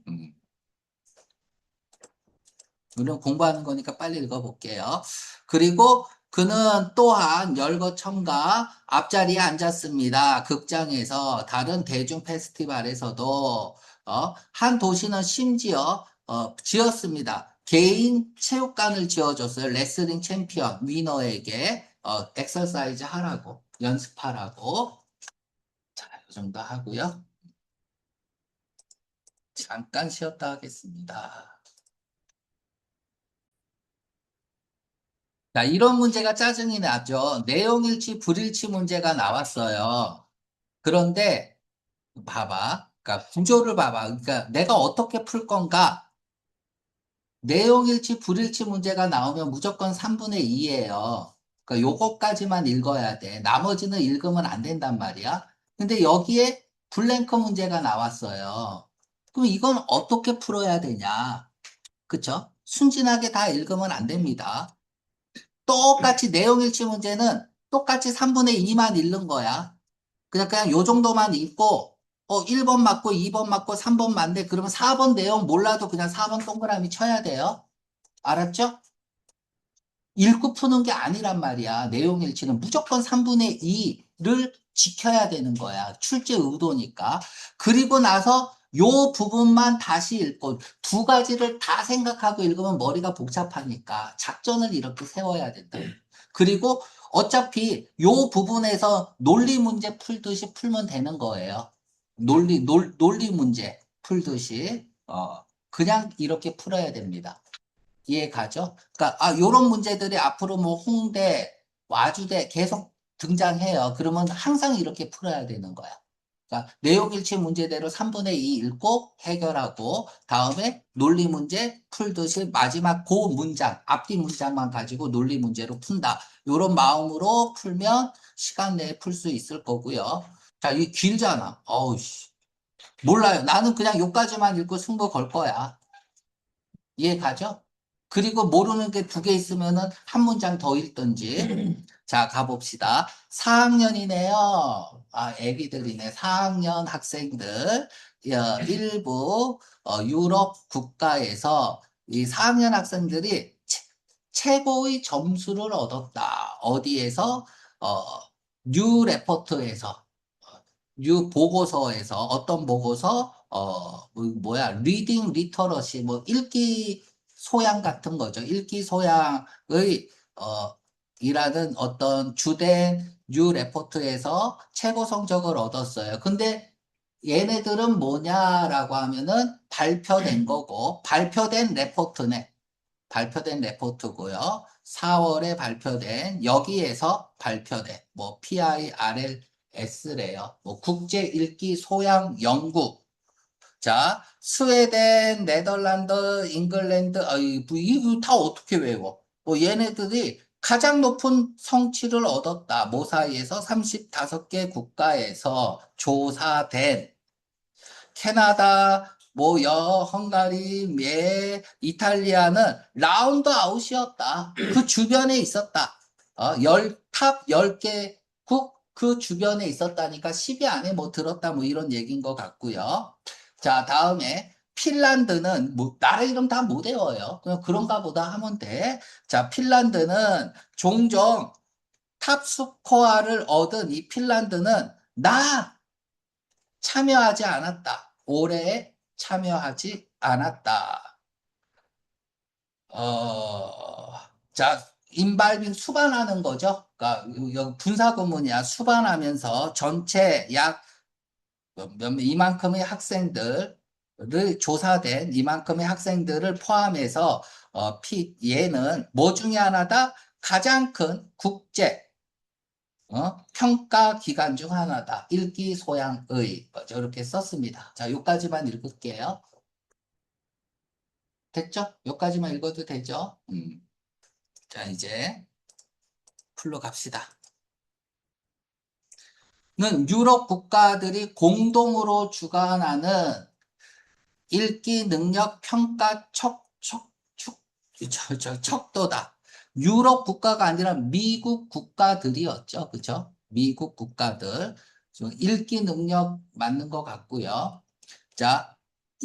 우리는 공부하는 거니까 빨리 읽어볼게요. 그리고 그는 또한 열거청과 앞자리에 앉았습니다. 극장에서 다른 대중 페스티벌에서도 한 도시는 심지어 지었습니다. 개인 체육관을 지어줬어요. 레슬링 챔피언 위너에게 엑서사이즈 하라고 연습하라고. 자, 이 정도 하고요. 잠깐 쉬었다 하겠습니다. 자, 이런 문제가 짜증이 나죠. 내용일치, 불일치 문제가 나왔어요. 그런데 봐봐. 그러니까 구조를 봐봐. 그러니까 내가 어떻게 풀 건가? 내용일치, 불일치 문제가 나오면 무조건 3분의 2예요. 그러니까 요거까지만 읽어야 돼. 나머지는 읽으면 안 된단 말이야. 근데 여기에 블랭크 문제가 나왔어요. 그럼 이건 어떻게 풀어야 되냐? 그쵸? 순진하게 다 읽으면 안 됩니다. 똑같이 내용일치 문제는 똑같이 3분의 2만 읽는 거야. 그냥 요 정도만 읽고, 1번 맞고, 2번 맞고, 3번 맞네. 그러면 4번 내용 몰라도 그냥 4번 동그라미 쳐야 돼요. 알았죠? 읽고 푸는 게 아니란 말이야. 내용 일치는 무조건 3분의 2를 지켜야 되는 거야. 출제 의도니까. 그리고 나서 요 부분만 다시 읽고 두 가지를 다 생각하고 읽으면 머리가 복잡하니까 작전을 이렇게 세워야 된다. 그리고 어차피 요 부분에서 논리 문제 풀듯이 풀면 되는 거예요. 논리 문제 풀듯이. 그냥 이렇게 풀어야 됩니다. 이해 가죠? 그러니까 요런 문제들이 앞으로 뭐 홍대, 와주대 계속 등장해요. 그러면 항상 이렇게 풀어야 되는 거야. 그러니까 내용일치 문제대로 3분의 2 읽고 해결하고 다음에 논리 문제 풀듯이 마지막 그 문장, 앞뒤 문장만 가지고 논리 문제로 푼다. 요런 마음으로 풀면 시간 내에 풀 수 있을 거고요. 자, 이 길잖아. 어우 씨. 몰라요. 나는 그냥 요까지만 읽고 승부 걸 거야. 이해 가죠? 그리고 모르는 게 두 개 있으면은 한 문장 더 읽든지. 자, 가봅시다. 4학년이네요. 애기들이네. 4학년 학생들. 일부 유럽 국가에서 이 4학년 학생들이 최고의 점수를 얻었다. 어디에서? 어, 뉴 레포트에서. 뉴 보고서에서 어떤 보고서 뭐야 리딩 리터러시 뭐 읽기 소양 같은 거죠. 읽기 소양의 이라는 어떤 주된 뉴 레포트에서 최고 성적을 얻었어요. 근데 얘네들은 뭐냐라고 하면은 발표된 거고 발표된 레포트네. 발표된 레포트고요. 4월에 발표된 여기에서 발표된 뭐 PIRLS래요. 뭐 국제 읽기 소양 연구. 자, 스웨덴, 네덜란드, 잉글랜드, 뭐 이거 다 어떻게 외워? 뭐 얘네들이 가장 높은 성취를 얻었다. 모사이에서 35개 국가에서 조사된 캐나다, 뭐, 헝가리, 이탈리아는 라운드 아웃이었다. 그 주변에 있었다. 탑 10개국 그 주변에 있었다니까 10위 안에 뭐 들었다 뭐 이런 얘기인 것 같고요. 자, 다음에 핀란드는 뭐, 나라 이름 다 못 외워요. 그냥 그런가 보다 하면 돼. 자, 핀란드는 종종 탑 스코어를 얻은 이 핀란드는 나 참여하지 않았다. 올해 참여하지 않았다. 자, 인발빙 수반하는 거죠. 그러니까 여기 분사구문이야. 수반하면서 전체 약 이만큼의 학생들을 조사된 이만큼의 학생들을 포함해서 얘는 뭐 중에 하나다? 가장 큰 국제 평가 기관 중 하나다. 읽기 소양의 이렇게 썼습니다. 자, 요까지만 읽을게요. 됐죠? 요까지만 읽어도 되죠? 자, 이제 풀로 갑시다. 는 유럽 국가들이 공동으로 주관하는 읽기 능력 평가 척도다. 유럽 국가가 아니라 미국 국가들이었죠. 그죠? 미국 국가들. 읽기 능력 맞는 것 같고요. 자,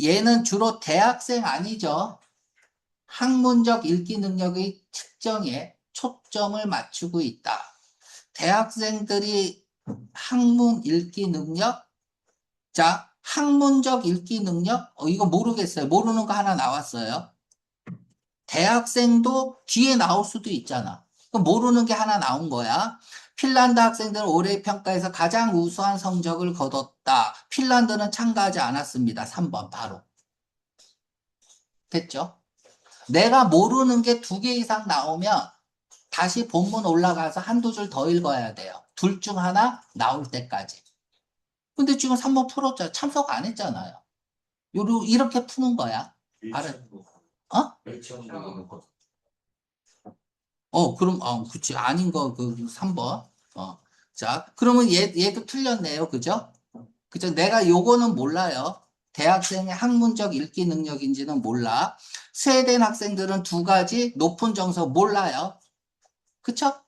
얘는 주로 대학생 아니죠? 학문적 읽기 능력의 특정에 초점을 맞추고 있다. 대학생들이 학문 읽기 능력? 자, 학문적 읽기 능력? 이거 모르겠어요. 모르는 거 하나 나왔어요. 대학생도 뒤에 나올 수도 있잖아. 그럼 모르는 게 하나 나온 거야. 핀란드 학생들은 올해 평가에서 가장 우수한 성적을 거뒀다. 핀란드는 참가하지 않았습니다. 3번 바로. 됐죠? 내가 모르는 게 두 개 이상 나오면 다시 본문 올라가서 한두 줄 더 읽어야 돼요. 둘 중 하나 나올 때까지. 근데 지금 3번 풀었잖아. 참석 안 했잖아요. 이렇게 푸는 거야. 알아? 어? 그럼, 그치. 아닌 거, 3번. 자, 그러면 얘도 틀렸네요. 그죠? 그죠? 내가 요거는 몰라요. 대학생의 학문적 읽기 능력인지는 몰라. 스웨덴 학생들은 두 가지 높은 정서 몰라요. 그쵸?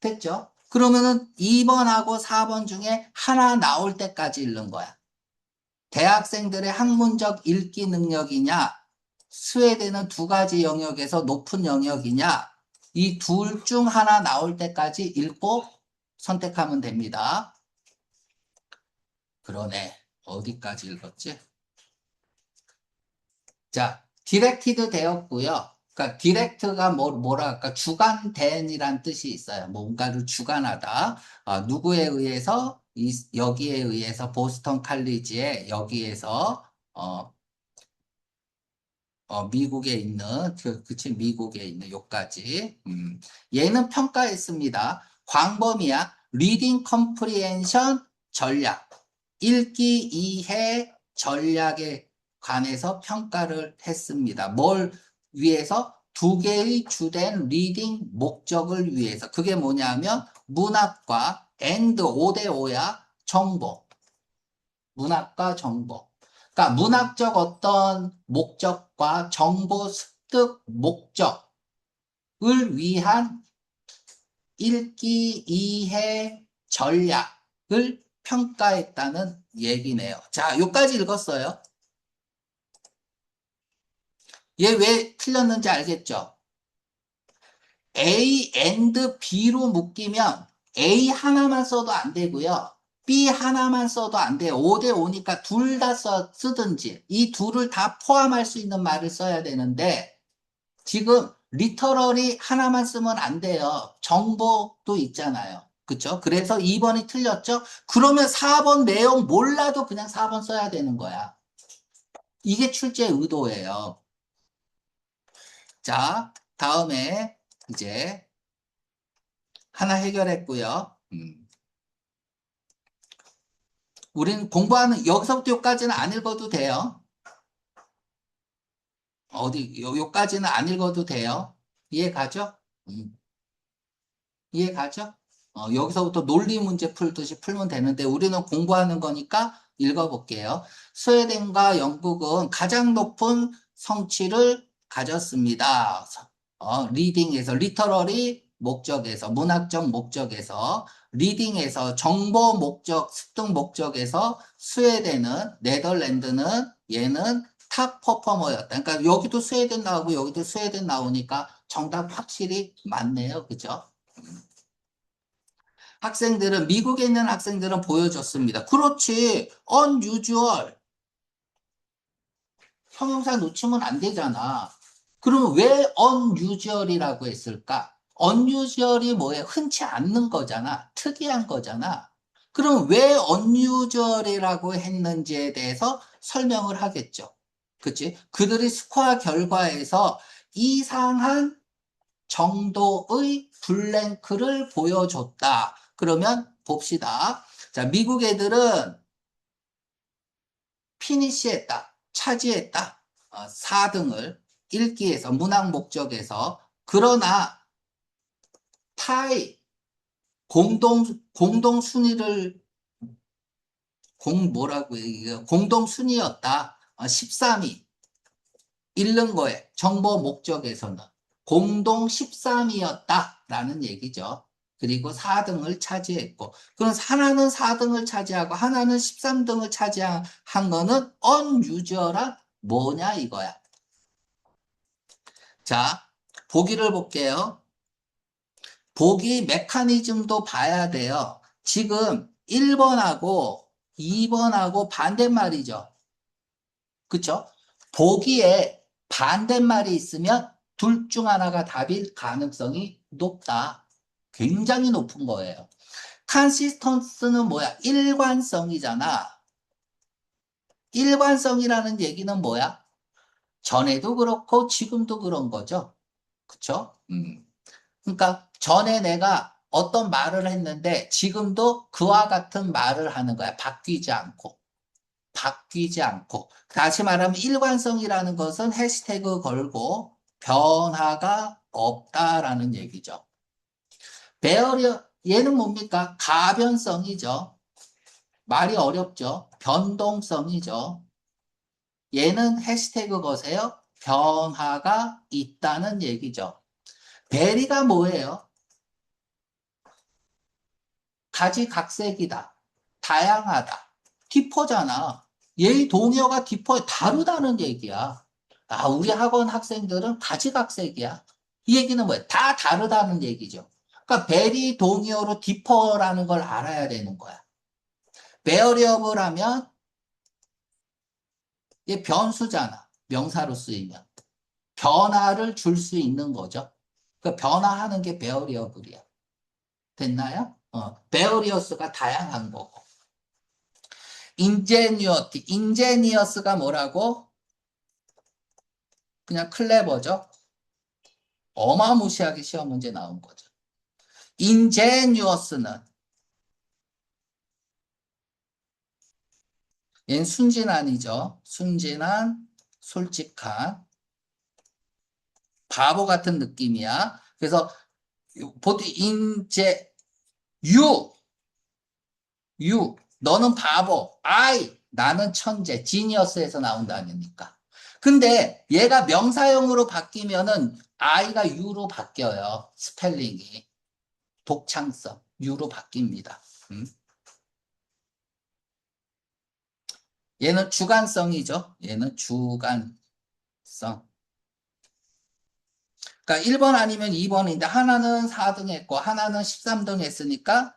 됐죠? 그러면은 2번하고 4번 중에 하나 나올 때까지 읽는 거야. 대학생들의 학문적 읽기 능력이냐, 스웨덴은 두 가지 영역에서 높은 영역이냐, 이 둘 중 하나 나올 때까지 읽고 선택하면 됩니다. 그러네. 어디까지 읽었지? 자, 디렉티드 되었고요. 그러니까 디렉트가 뭐랄까 주관된이란 뜻이 있어요. 뭔가를 주관하다. 누구에 의해서 여기에 의해서 보스턴 칼리지에 여기에서 미국에 있는 그치 미국에 있는 요까지. 얘는 평가했습니다. 광범위한 리딩 컴프리hension 전략, 읽기 이해 전략에 관해서 평가를 했습니다. 뭘 위해서? 두 개의 주된 리딩 목적을 위해서. 그게 뭐냐면 문학과 and 5대5야 정보. 문학과 정보. 그러니까 문학적 어떤 목적과 정보 습득 목적을 위한 읽기 이해 전략을 평가했다는 얘기네요. 자, 여기까지 읽었어요. 얘 왜 틀렸는지 알겠죠? A and B로 묶이면 A 하나만 써도 안 되고요. B 하나만 써도 안 돼요. 5대 5니까 둘 다 쓰든지 이 둘을 다 포함할 수 있는 말을 써야 되는데 지금 리터럴이 하나만 쓰면 안 돼요. 정보도 있잖아요. 그쵸? 그래서 2번이 틀렸죠? 그러면 4번 내용 몰라도 그냥 4번 써야 되는 거야. 이게 출제 의도예요. 자, 다음에 이제 하나 해결했고요. 우리는 공부하는 여기서부터 여기까지는 안 읽어도 돼요. 여기까지는 안 읽어도 돼요. 이해 가죠? 이해 가죠? 여기서부터 논리 문제 풀듯이 풀면 되는데 우리는 공부하는 거니까 읽어볼게요. 스웨덴과 영국은 가장 높은 성취를 가졌습니다. 리딩에서, 리터러리 목적에서, 문학적 목적에서, 리딩에서, 정보 목적, 습득 목적에서 스웨덴은, 네덜란드는 얘는 탑 퍼포머였다. 그러니까 여기도 스웨덴 나오고 여기도 스웨덴 나오니까 정답 확실히 맞네요. 그죠? 미국에 있는 학생들은 보여줬습니다. 그렇지. unusual. 형용사 놓치면 안 되잖아. 그러면 왜 unusual이라고 했을까? unusual이 뭐예요? 흔치 않는 거잖아. 특이한 거잖아. 그럼 왜 unusual이라고 했는지에 대해서 설명을 하겠죠. 그치? 그들이 스코어 결과에서 이상한 정도의 블랭크를 보여줬다. 그러면 봅시다. 자, 미국 애들은 피니시했다. 차지했다. 4등을 읽기에서 문학 목적에서. 그러나 타이 공동 순위를 뭐라고 해요? 공동 순위였다. 13위 읽는 거에 정보 목적에서는 공동 13위였다라는 얘기죠. 그리고 4등을 차지했고 그럼 하나는 4등을 차지하고 하나는 13등을 차지한 거는 unusual한 뭐냐 이거야. 자, 보기를 볼게요. 보기 메커니즘도 봐야 돼요. 지금 1번하고 2번하고 반대말이죠. 그쵸? 보기에 반대말이 있으면 둘 중 하나가 답일 가능성이 높다. 굉장히 높은 거예요. 컨시스턴스는 뭐야? 일관성이잖아. 일관성이라는 얘기는 뭐야? 전에도 그렇고 지금도 그런 거죠. 그쵸? 그러니까 전에 내가 어떤 말을 했는데 지금도 그와 같은 말을 하는 거야. 바뀌지 않고. 바뀌지 않고. 다시 말하면 일관성이라는 것은 해시태그 걸고 변화가 없다라는 얘기죠. 베어리어, 얘는 뭡니까? 가변성이죠. 말이 어렵죠. 변동성이죠. 얘는 해시태그 거세요. 변화가 있다는 얘기죠. 베리가 뭐예요? 가지각색이다. 다양하다. 디퍼잖아. 얘의 동의어가 디퍼에 다르다는 얘기야. 아, 우리 학원 학생들은 가지각색이야. 이 얘기는 뭐야? 다 다르다는 얘기죠. 그러니까 베리 동의어로 디퍼라는 걸 알아야 되는 거야. 베어리어블 하면 얘 변수잖아. 명사로 쓰이면. 변화를 줄 수 있는 거죠. 그 변화하는 게 베어리어블이야. 됐나요? 베어리어스가 다양한 거고. 인제니어티, 인제니어스가 뭐라고? 그냥 클레버죠. 어마무시하게 시험 문제 나온 거죠. 인제니어스는 얘는 순진한이죠. 순진한, 솔직한, 바보 같은 느낌이야. 그래서 보통 유, 너는 바보, 나는 천재, 지니어스에서 나온 단어니까. 근데 얘가 명사형으로 바뀌면은 I가 U로 바뀌어요. 스펠링이. 독창성, U로 바뀝니다. 음. 얘는 주관성이죠. 얘는 주관성. 그러니까 1번 아니면 2번인데 하나는 4등 했고 하나는 13등 했으니까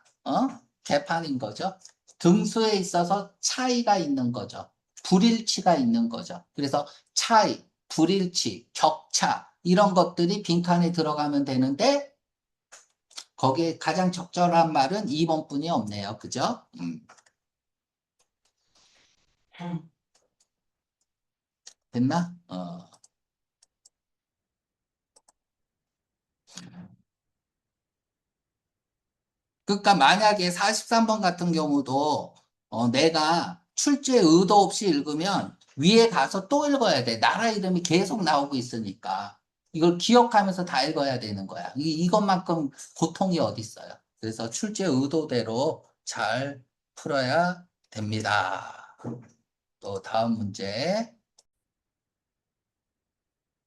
개판인 거죠. 등수에 있어서 차이가 있는 거죠. 불일치가 있는 거죠. 그래서 차이, 불일치, 격차 이런 것들이 빈칸에 들어가면 되는데 거기에 가장 적절한 말은 2번 뿐이 없네요. 그죠? 됐나? 그러니까 만약에 43번 같은 경우도 내가 출제 의도 없이 읽으면 위에 가서 또 읽어야 돼. 나라 이름이 계속 나오고 있으니까. 이걸 기억하면서 다 읽어야 되는 거야. 이것만큼 고통이 어디 있어요. 그래서 출제 의도대로 잘 풀어야 됩니다. 또 다음 문제.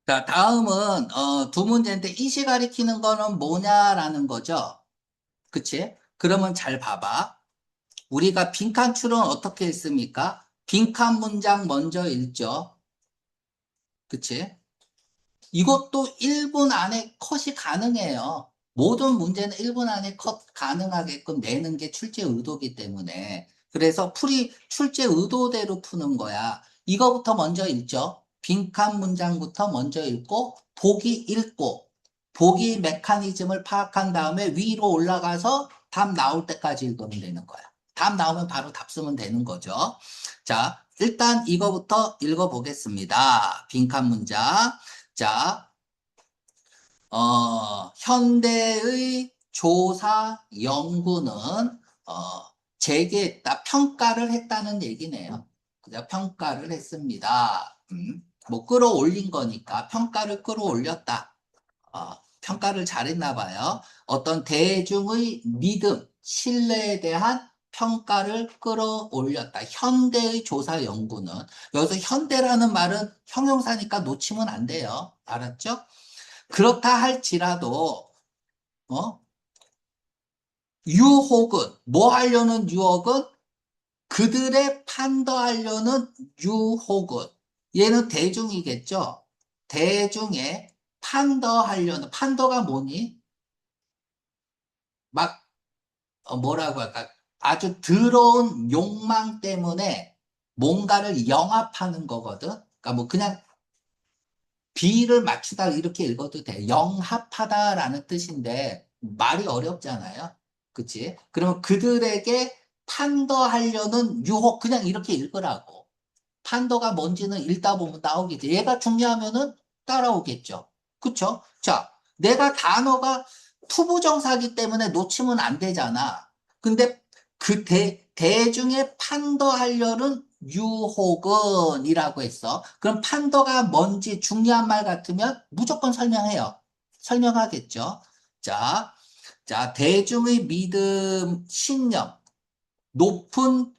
자, 다음은 두 문제인데 이시 가리키는 거는 뭐냐라는 거죠. 그치? 그러면 잘 봐봐. 우리가 빈칸 추론 어떻게 했습니까? 빈칸 문장 먼저 읽죠. 그치? 이것도 1분 안에 컷이 가능해요. 모든 문제는 1분 안에 컷 가능하게끔 내는 게 출제 의도기 때문에. 그래서 출제 의도대로 푸는 거야. 이거부터 먼저 읽죠. 빈칸 문장부터 먼저 읽고, 보기 메커니즘을 파악한 다음에 위로 올라가서 답 나올 때까지 읽으면 되는 거야. 답 나오면 바로 답 쓰면 되는 거죠. 자, 일단 이거부터 읽어보겠습니다. 빈칸 문장. 자, 현대의 조사 연구는, 재개했다, 평가를 했다는 얘기네요. 그죠? 평가를 했습니다. 뭐, 끌어올린 거니까 평가를 끌어올렸다. 평가를 잘했나 봐요. 어떤 대중의 믿음, 신뢰에 대한 평가를 끌어올렸다. 현대의 조사 연구는, 여기서 현대라는 말은 형용사니까 놓치면 안 돼요. 알았죠? 그렇다 할지라도 어? 유혹은 뭐 하려는 유혹은 그들의 판더하려는 유혹은 얘는 대중이겠죠. 대중의 판더하려는 판더가 뭐니? 막 뭐라고 할까? 아주 더러운 욕망 때문에 뭔가를 영합하는 거거든. 그러니까 뭐 그냥 비를 맞추다 이렇게 읽어도 돼. 영합하다라는 뜻인데 말이 어렵잖아요. 그치? 그러면 그들에게 판더하려는 유혹 그냥 이렇게 읽으라고. 판더가 뭔지는 읽다 보면 나오겠죠. 얘가 중요하면은 따라오겠죠. 그쵸? 자, 내가 단어가 투부정사기 때문에 놓치면 안 되잖아. 근데 그 대중의 판더하려는 유혹은이라고 했어. 그럼 판더가 뭔지 중요한 말 같으면 무조건 설명해요. 설명하겠죠. 자, 자, 대중의 믿음, 신념, 높은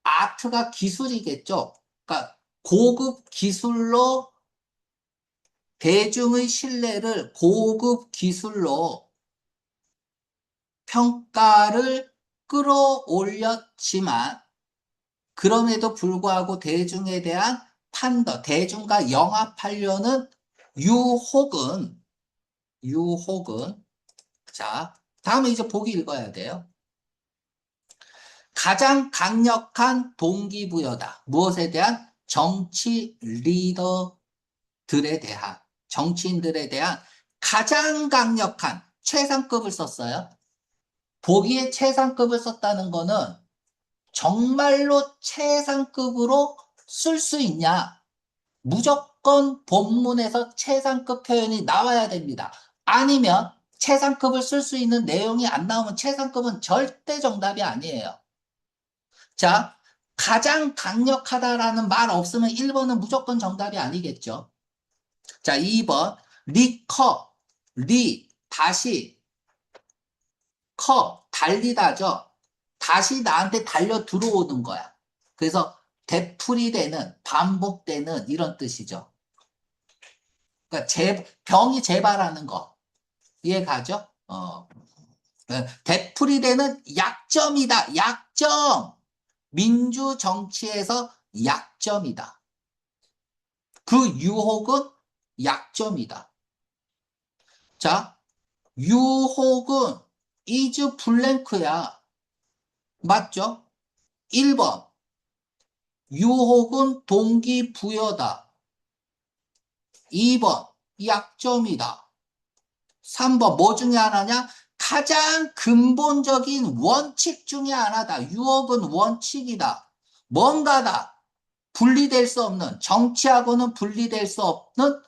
아트가 기술이겠죠. 그러니까 고급 기술로 대중의 신뢰를 고급 기술로 평가를 끌어올렸지만 그럼에도 불구하고 대중에 대한 판더, 대중과 영합하려는 유혹은 유혹은 자, 다음에 이제 보기 읽어야 돼요. 가장 강력한 동기부여다. 무엇에 대한? 정치 리더들에 대한, 정치인들에 대한 가장 강력한 최상급을 썼어요. 보기에 최상급을 썼다는 거는 정말로 최상급으로 쓸 수 있냐? 무조건 본문에서 최상급 표현이 나와야 됩니다. 아니면 최상급을 쓸 수 있는 내용이 안 나오면 최상급은 절대 정답이 아니에요. 자, 가장 강력하다라는 말 없으면 1번은 무조건 정답이 아니겠죠. 자, 2번, 다시, 달리다죠. 다시 나한테 달려 들어오는 거야. 그래서 되풀이되는, 반복되는 이런 뜻이죠. 그러니까 병이 재발하는 거. 이해 가죠? 되풀이되는 약점이다. 약점. 민주 정치에서 약점이다. 그 유혹은 약점이다. 자, 유혹은 is 블랭크야. 맞죠? 1번. 유혹은 동기부여다. 2번. 약점이다. 3번. 뭐 중에 하나냐? 가장 근본적인 원칙 중에 하나다. 유혹은 원칙이다. 뭔가다. 분리될 수 없는, 정치하고는 분리될 수 없는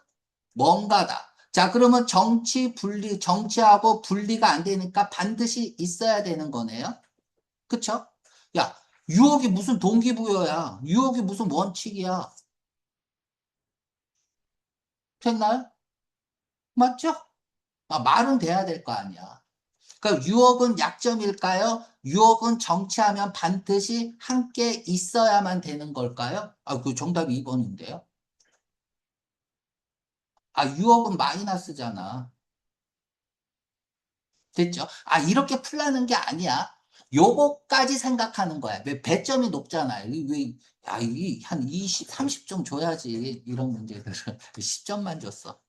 뭔가다. 자, 그러면 정치하고 분리가 안 되니까 반드시 있어야 되는 거네요. 그쵸? 야, 유혹이 무슨 동기부여야. 유혹이 무슨 원칙이야. 됐나요? 맞죠? 말은 돼야 될 거 아니야. 그러니까 유혹은 약점일까요? 유혹은 정치하면 반드시 함께 있어야만 되는 걸까요? 그 정답이 2번인데요. 유혹은 마이너스잖아. 됐죠? 이렇게 풀라는 게 아니야. 요거까지 생각하는 거야. 왜 배점이 높잖아. 한 20, 30점 줘야지. 이런 문제들을. 10점만 줬어.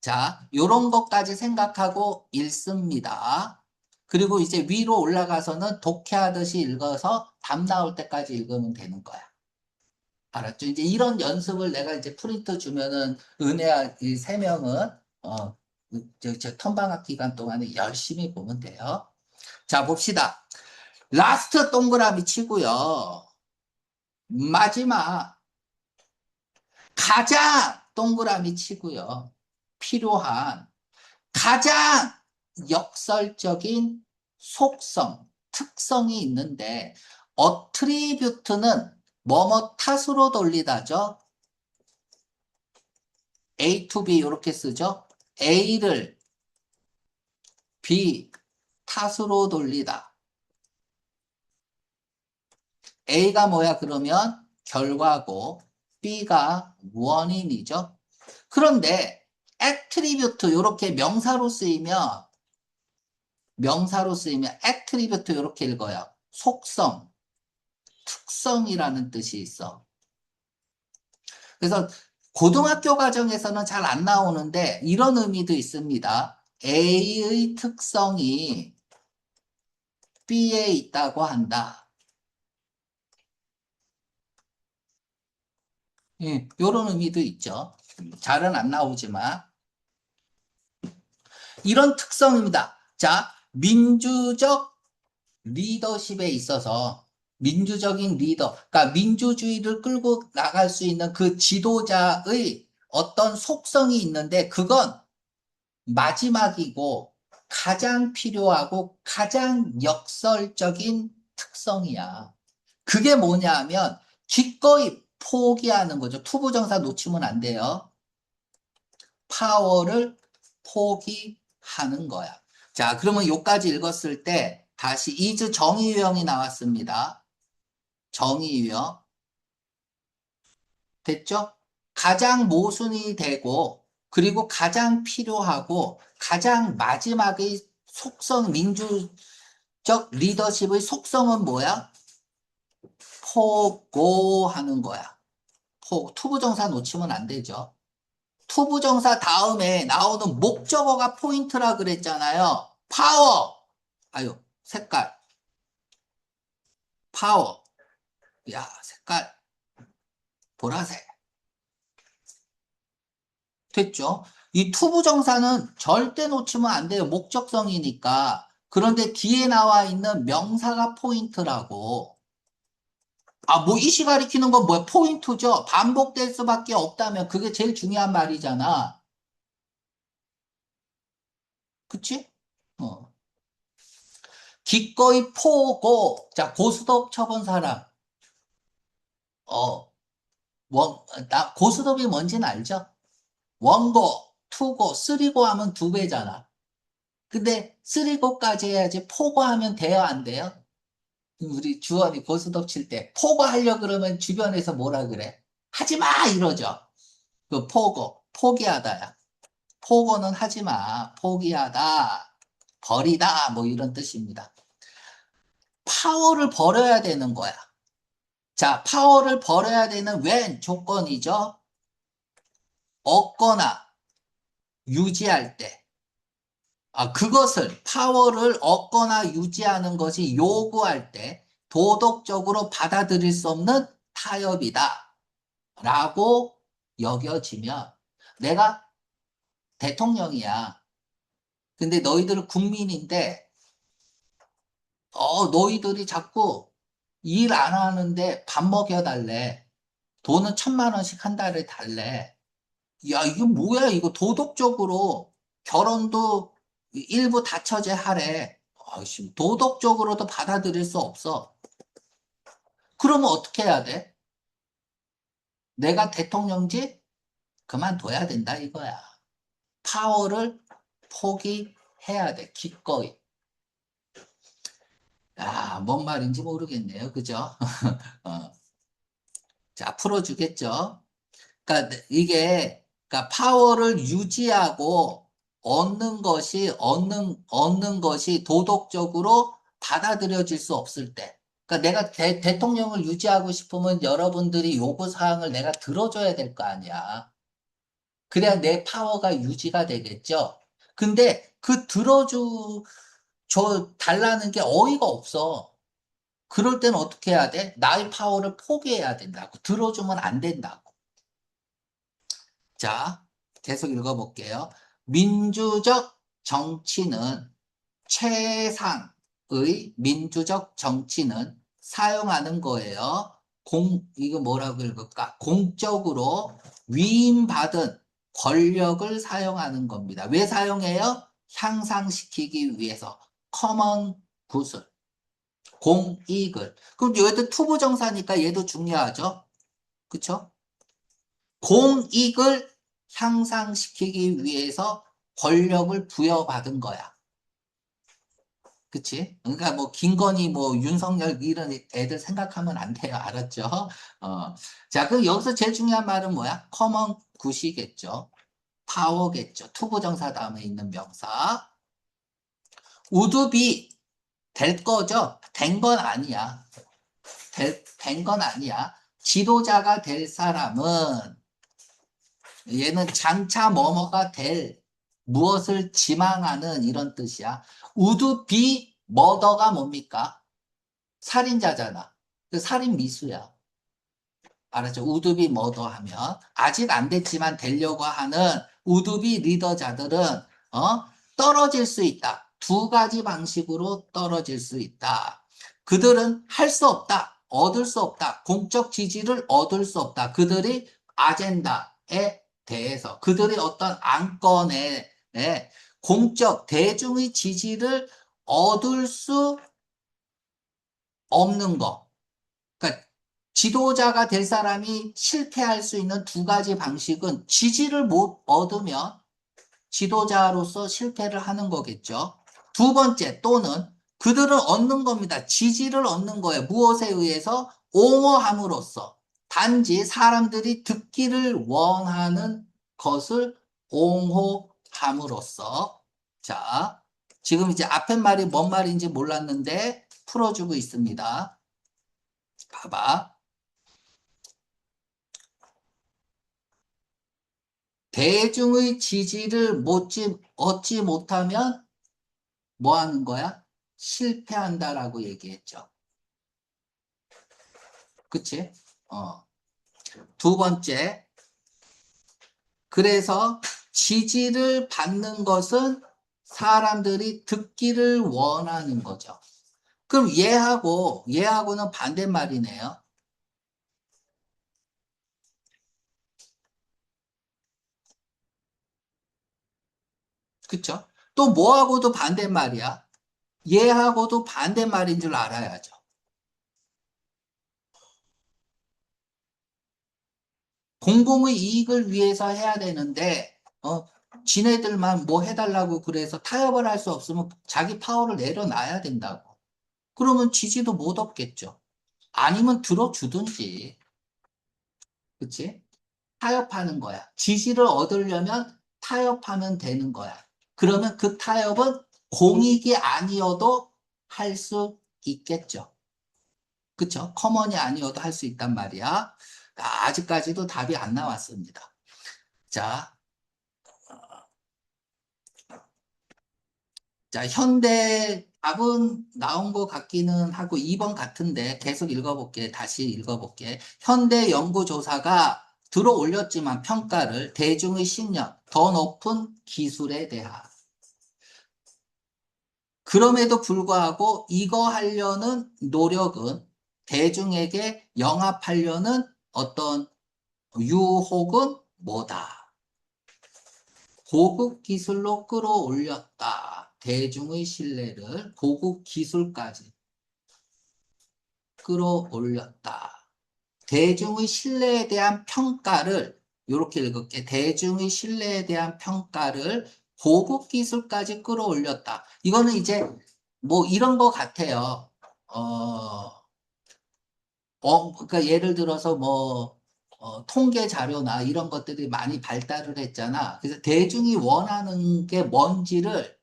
자, 요런 것까지 생각하고 읽습니다. 그리고 이제 위로 올라가서는 독해하듯이 읽어서 답 나올 때까지 읽으면 되는 거야. 알았죠? 이제 이런 연습을 내가 이제 프린트 주면은 은혜야 이 세 명은 저 턴방학 기간 동안에 열심히 보면 돼요. 자, 봅시다. 라스트 동그라미 치고요. 마지막 가장 동그라미 치고요. 필요한 가장 역설적인 속성, 특성이 있는데 어트리뷰트는 뭐뭐 탓으로 돌리다죠. A to B 이렇게 쓰죠. A를 B 탓으로 돌리다. A가 뭐야 그러면 결과고 B가 원인이죠. 그런데 attribute 이렇게 명사로 쓰이면 attribute 이렇게 읽어요. 속성, 특성이라는 뜻이 있어. 그래서 고등학교 과정에서는 잘 안 나오는데 이런 의미도 있습니다. A의 특성이 B에 있다고 한다. 예, 이런 의미도 있죠. 잘은 안 나오지만 이런 특성입니다. 자, 민주적 리더십에 있어서 민주적인 리더, 그러니까 민주주의를 끌고 나갈 수 있는 그 지도자의 어떤 속성이 있는데 그건 마지막이고 가장 필요하고 가장 역설적인 특성이야. 그게 뭐냐 하면 기꺼이 포기하는 거죠. 투부정사 놓치면 안 돼요. 파워를 포기하는 거야. 자, 그러면 요까지 읽었을 때 다시 is 정의 유형이 나왔습니다. 정의 유형. 됐죠? 가장 모순이 되고 그리고 가장 필요하고 가장 마지막의 속성, 민주적 리더십의 속성은 뭐야? 포고하는 거야. 투부정사 놓치면 안 되죠. 투부정사 다음에 나오는 목적어가 포인트라 그랬잖아요. 파워. 아유, 색깔. 파워. 야, 색깔. 보라색. 됐죠? 이 투부정사는 절대 놓치면 안 돼요. 목적성이니까. 그런데 뒤에 나와 있는 명사가 포인트라고. 아, 뭐, 이시 가리키는 건 뭐야? 포인트죠? 반복될 수밖에 없다면 그게 제일 중요한 말이잖아. 그치? 어. 기꺼이 포고. 자, 고스톱 쳐본 사람. 어, 고스톱이 뭔지는 알죠? 원고, 투고, 쓰리고 하면 두 배잖아. 근데 쓰리고까지 해야지 포고 하면 돼요, 안 돼요? 우리 주원이 고스톱 칠 때 포고 하려 그러면 주변에서 뭐라 그래? 하지 마! 이러죠. 그 포고, 포기하다야. 포고는 하지 마. 포기하다. 버리다. 뭐 이런 뜻입니다. 파워를 버려야 되는 거야. 자, 파워를 버려야 되는 웬 조건이죠? 얻거나 유지할 때. 아, 그것을, 파워를 얻거나 유지하는 것이 요구할 때 도덕적으로 받아들일 수 없는 타협이다. 라고 여겨지면 내가 대통령이야. 근데 너희들은 국민인데, 너희들이 자꾸 일 안 하는데 밥 먹여달래. 돈은 1,000만 원씩 한 달에 달래. 야, 이게 뭐야? 이거 도덕적으로 결혼도 일부 다처제 하래. 아이씨, 도덕적으로도 받아들일 수 없어. 그러면 어떻게 해야 돼? 내가 대통령직 그만둬야 된다 이거야. 파워를 포기해야 돼. 기꺼이. 아, 뭔 말인지 모르겠네요. 그죠? 어. 자, 풀어주겠죠? 그러니까 그러니까 파워를 유지하고 얻는 것이 도덕적으로 받아들여질 수 없을 때. 그러니까 내가 대통령을 유지하고 싶으면 여러분들이 요구사항을 내가 들어줘야 될 거 아니야. 그래야 내 파워가 유지가 되겠죠? 근데 그 달라는 게 어이가 없어. 그럴 때는 어떻게 해야 돼? 나의 파워를 포기해야 된다고. 들어주면 안 된다고. 자, 계속 읽어볼게요. 민주적 정치는 최상의 민주적 정치는 사용하는 거예요. 이거 뭐라고 읽을까? 공적으로 위임받은 권력을 사용하는 겁니다. 왜 사용해요? 향상시키기 위해서. 커먼 굿을. 공익을. 그럼 얘도 투부정사니까 얘도 중요하죠? 그쵸? 공익을 향상시키기 위해서 권력을 부여받은 거야. 그치? 그러니까 뭐 김건희 뭐 윤석열 이런 애들 생각하면 안 돼요. 알았죠? 자, 그럼 여기서 제일 중요한 말은 뭐야? 커먼 굿이겠죠. 파워겠죠. 투부정사 다음에 있는 명사. 우두비 될 거죠? 된 건 아니야. 된 건 아니야. 지도자가 될 사람은 얘는 장차 뭐뭐가 될 무엇을 지망하는 이런 뜻이야. 우드 비 머더가 뭡니까? 살인자잖아. 그 살인 미수야. 알았죠? 우드비 머더 하면 아직 안 됐지만 되려고 하는 우드비 리더자들은 떨어질 수 있다. 두 가지 방식으로 떨어질 수 있다. 그들은 할 수 없다. 얻을 수 없다. 공적 지지를 얻을 수 없다. 그들이 아젠다에 대해서 그들이 어떤 안건에 공적 대중의 지지를 얻을 수 없는 거. 그러니까 지도자가 될 사람이 실패할 수 있는 두 가지 방식은 지지를 못 얻으면 지도자로서 실패를 하는 거겠죠. 두 번째, 또는 그들은 얻는 겁니다. 지지를 얻는 거예요. 무엇에 의해서? 옹호함으로써. 단지 사람들이 듣기를 원하는 것을 옹호함으로써. 자, 지금 이제 앞에 말이 뭔 말인지 몰랐는데 풀어주고 있습니다. 봐봐. 대중의 지지를 얻지 못하면 뭐 하는 거야? 실패한다라고 얘기했죠. 그치? 어. 두 번째, 그래서 지지를 받는 것은 사람들이 듣기를 원하는 거죠. 그럼 얘하고는 반대말이네요. 그쵸? 또 뭐하고도 반대말이야? 얘하고도 반대말인 줄 알아야죠. 공공의 이익을 위해서 해야 되는데, 지네들만 뭐 해달라고 그래서 타협을 할 수 없으면 자기 파워를 내려놔야 된다고. 그러면 지지도 못 얻겠죠. 아니면 들어주든지. 그치? 타협하는 거야. 지지를 얻으려면 타협하면 되는 거야. 그러면 그 타협은 공익이 아니어도 할 수 있겠죠. 그쵸? 커먼이 아니어도 할 수 있단 말이야. 아직까지도 답이 안 나왔습니다. 자, 자, 현대 답은 나온 것 같기는 하고 2번 같은데 계속 읽어볼게. 다시 읽어볼게. 현대 연구조사가 들어 올렸지만 평가를 대중의 신념, 더 높은 기술에 대한. 그럼에도 불구하고 이거 하려는 노력은 대중에게 영합하려는 어떤 유혹은 뭐다? 고급 기술로 끌어올렸다. 대중의 신뢰를 고급 기술까지 끌어올렸다. 대중의 신뢰에 대한 평가를 이렇게 읽을게. 대중의 신뢰에 대한 평가를 고급 기술까지 끌어올렸다. 이거는 이제 뭐 이런 거 같아요. 그러니까 예를 들어서 뭐 통계 자료나 이런 것들이 많이 발달을 했잖아. 그래서 대중이 원하는 게 뭔지를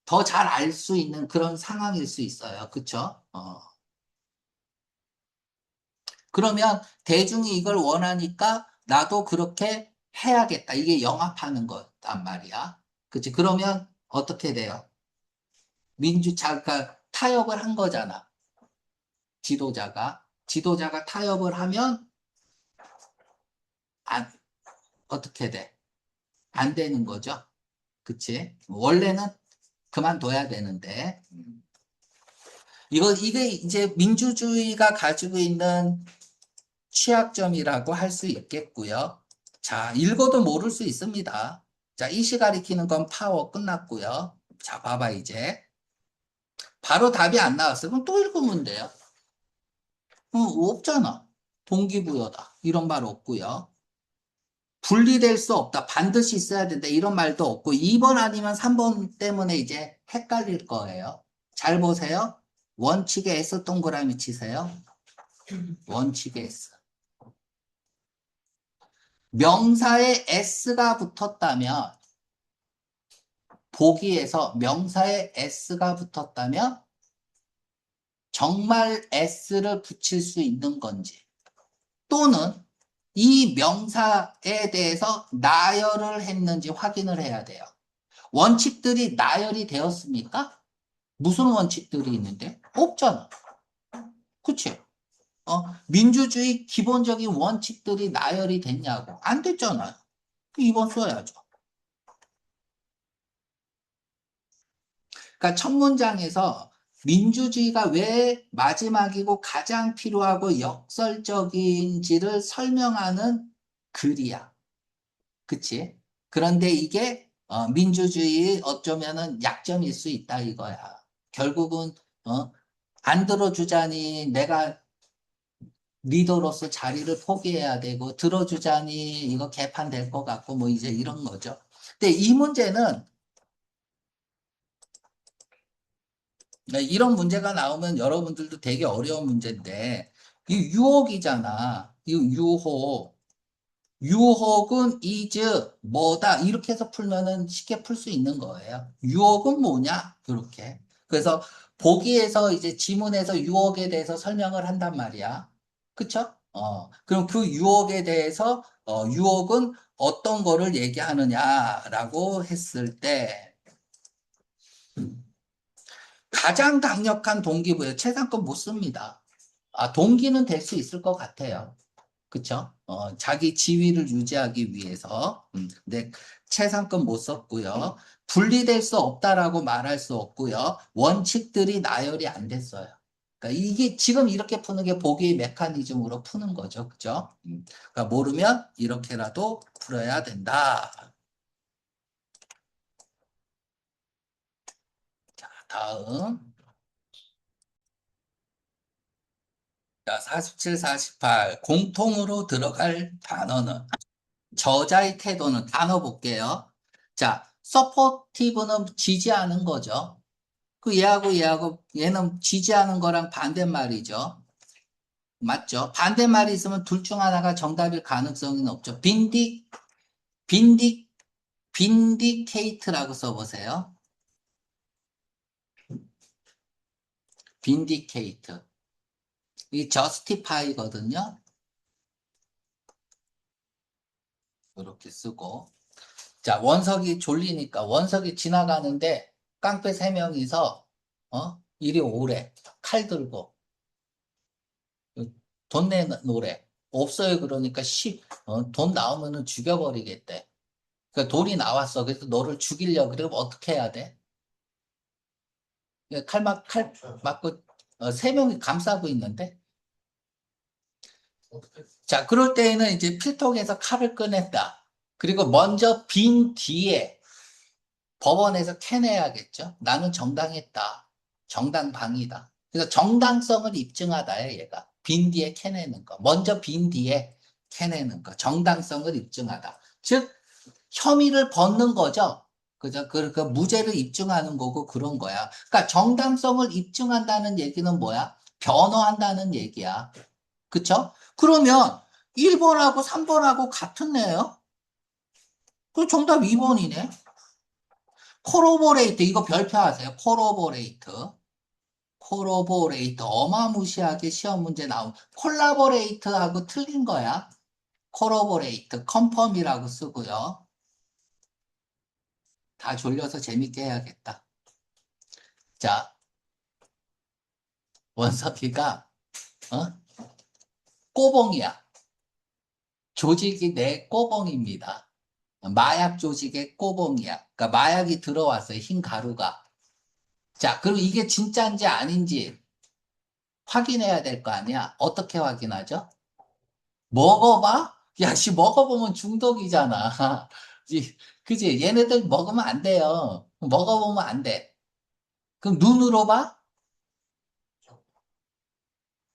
더 잘 알 수 있는 그런 상황일 수 있어요. 그쵸? 그러면 대중이 이걸 원하니까 나도 그렇게 해야겠다. 이게 영합하는 거단 말이야. 그치? 그러면 어떻게 돼요? 그러니까 타협을 한 거잖아. 지도자가 타협을 하면 안, 어떻게 돼? 안 되는 거죠. 그치? 원래는 그만둬야 되는데. 이게 이제 민주주의가 가지고 있는 취약점이라고 할 수 있겠고요. 자, 읽어도 모를 수 있습니다. 자, 이시 가리키는 건 파워 끝났고요. 자, 봐봐, 이제. 바로 답이 안 나왔어요. 그럼 또 읽으면 돼요. 없잖아. 동기부여다. 이런 말 없고요. 분리될 수 없다. 반드시 있어야 된다. 이런 말도 없고 2번 아니면 3번 때문에 이제 헷갈릴 거예요. 잘 보세요. 원칙에 S 동그라미 치세요. 원칙에 S. 명사에 S가 붙었다면 보기에서 명사에 S가 붙었다면 정말 S를 붙일 수 있는 건지 또는 이 명사에 대해서 나열을 했는지 확인을 해야 돼요. 원칙들이 나열이 되었습니까? 무슨 원칙들이 있는데? 없잖아. 그치? 민주주의 기본적인 원칙들이 나열이 됐냐고. 안 됐잖아요. 2번 써야죠. 그러니까 첫 문장에서 민주주의가 왜 마지막이고 가장 필요하고 역설적인지를 설명하는 글이야. 그치? 그런데 이게 민주주의 어쩌면은 약점일 수 있다 이거야. 결국은 어, 안 들어주자니 내가 리더로서 자리를 포기해야 되고 들어주자니 이거 개판될 것 같고 뭐 이제 이런 거죠. 근데 이 문제는 이런 문제가 나오면 여러분들도 되게 어려운 문제인데 이 유혹이잖아. 이 유혹. 유혹은 is 뭐다 이렇게 해서 풀면은 쉽게 풀 수 있는 거예요. 유혹은 뭐냐? 이렇게. 그래서 보기에서 이제 지문에서 유혹에 대해서 설명을 한단 말이야. 그쵸? 그럼 그 유혹에 대해서 유혹은 어떤 거를 얘기하느냐라고 했을 때 가장 강력한 동기부여 최상급 못 씁니다. 동기는 될 수 있을 것 같아요. 그쵸? 자기 지위를 유지하기 위해서. 근데 최상급 못 썼고요. 분리될 수 없다라고 말할 수 없고요. 원칙들이 나열이 안 됐어요. 그러니까 이게 지금 이렇게 푸는 게 보기 메커니즘으로 푸는 거죠. 그죠? 그러니까 모르면 이렇게라도 풀어야 된다. 자, 다음. 자, 47, 48. 공통으로 들어갈 단어는 저자의 태도는 단어 볼게요. 자, 서포티브는 지지하는 거죠. 그 얘하고 얘는 지지하는 거랑 반대말이죠. 맞죠? 반대말이 있으면 둘 중 하나가 정답일 가능성이 높죠. 빈디, 빈디케이트라고 써보세요. 빈디케이트. 이 저스티파이거든요. 이렇게 쓰고. 자, 원석이 졸리니까 원석이 지나가는데 깡패 세 명이서 이리 오래. 칼 들고. 돈 내노래. 없어요. 그러니까 돈 나오면은 죽여버리겠대. 그러니까 돈이 나왔어. 그래서 너를 죽이려고. 그러면 어떻게 해야 돼? 그러니까 칼 맞고 세 명이 감싸고 있는데. 자, 그럴 때에는 이제 필통에서 칼을 꺼냈다. 그리고 먼저 빈 뒤에 법원에서 캐내야겠죠. 나는 정당했다. 정당방위다. 그래서 정당성을 입증하다요, 얘가. 빈 뒤에 캐내는 거. 먼저 빈 뒤에 캐내는 거. 정당성을 입증하다. 즉, 혐의를 벗는 거죠. 그죠? 그 무죄를 입증하는 거고 그런 거야. 그러니까 정당성을 입증한다는 얘기는 뭐야? 변호한다는 얘기야. 그쵸? 그러면 1번하고 3번하고 같은 애요? 그 정답 2번이네. 코로보레이트 이거 별표하세요. 코로보레이트. 코로보레이트 어마무시하게 시험 문제 나온 콜라보레이트하고 틀린 거야. 코로보레이트 컨펌이라고 쓰고요. 다 졸려서 재밌게 해야겠다. 자, 원석이가 어? 꼬봉이야. 조직이 내 꼬봉입니다. 마약 조직의 꼬봉이야. 그러니까 마약이 들어왔어요. 흰 가루가. 자, 그럼 이게 진짜인지 아닌지 확인해야 될 거 아니야? 어떻게 확인하죠? 먹어봐? 야, 씨, 먹어보면 중독이잖아. 그지? 얘네들 먹으면 안 돼요. 먹어보면 안 돼. 그럼 눈으로 봐?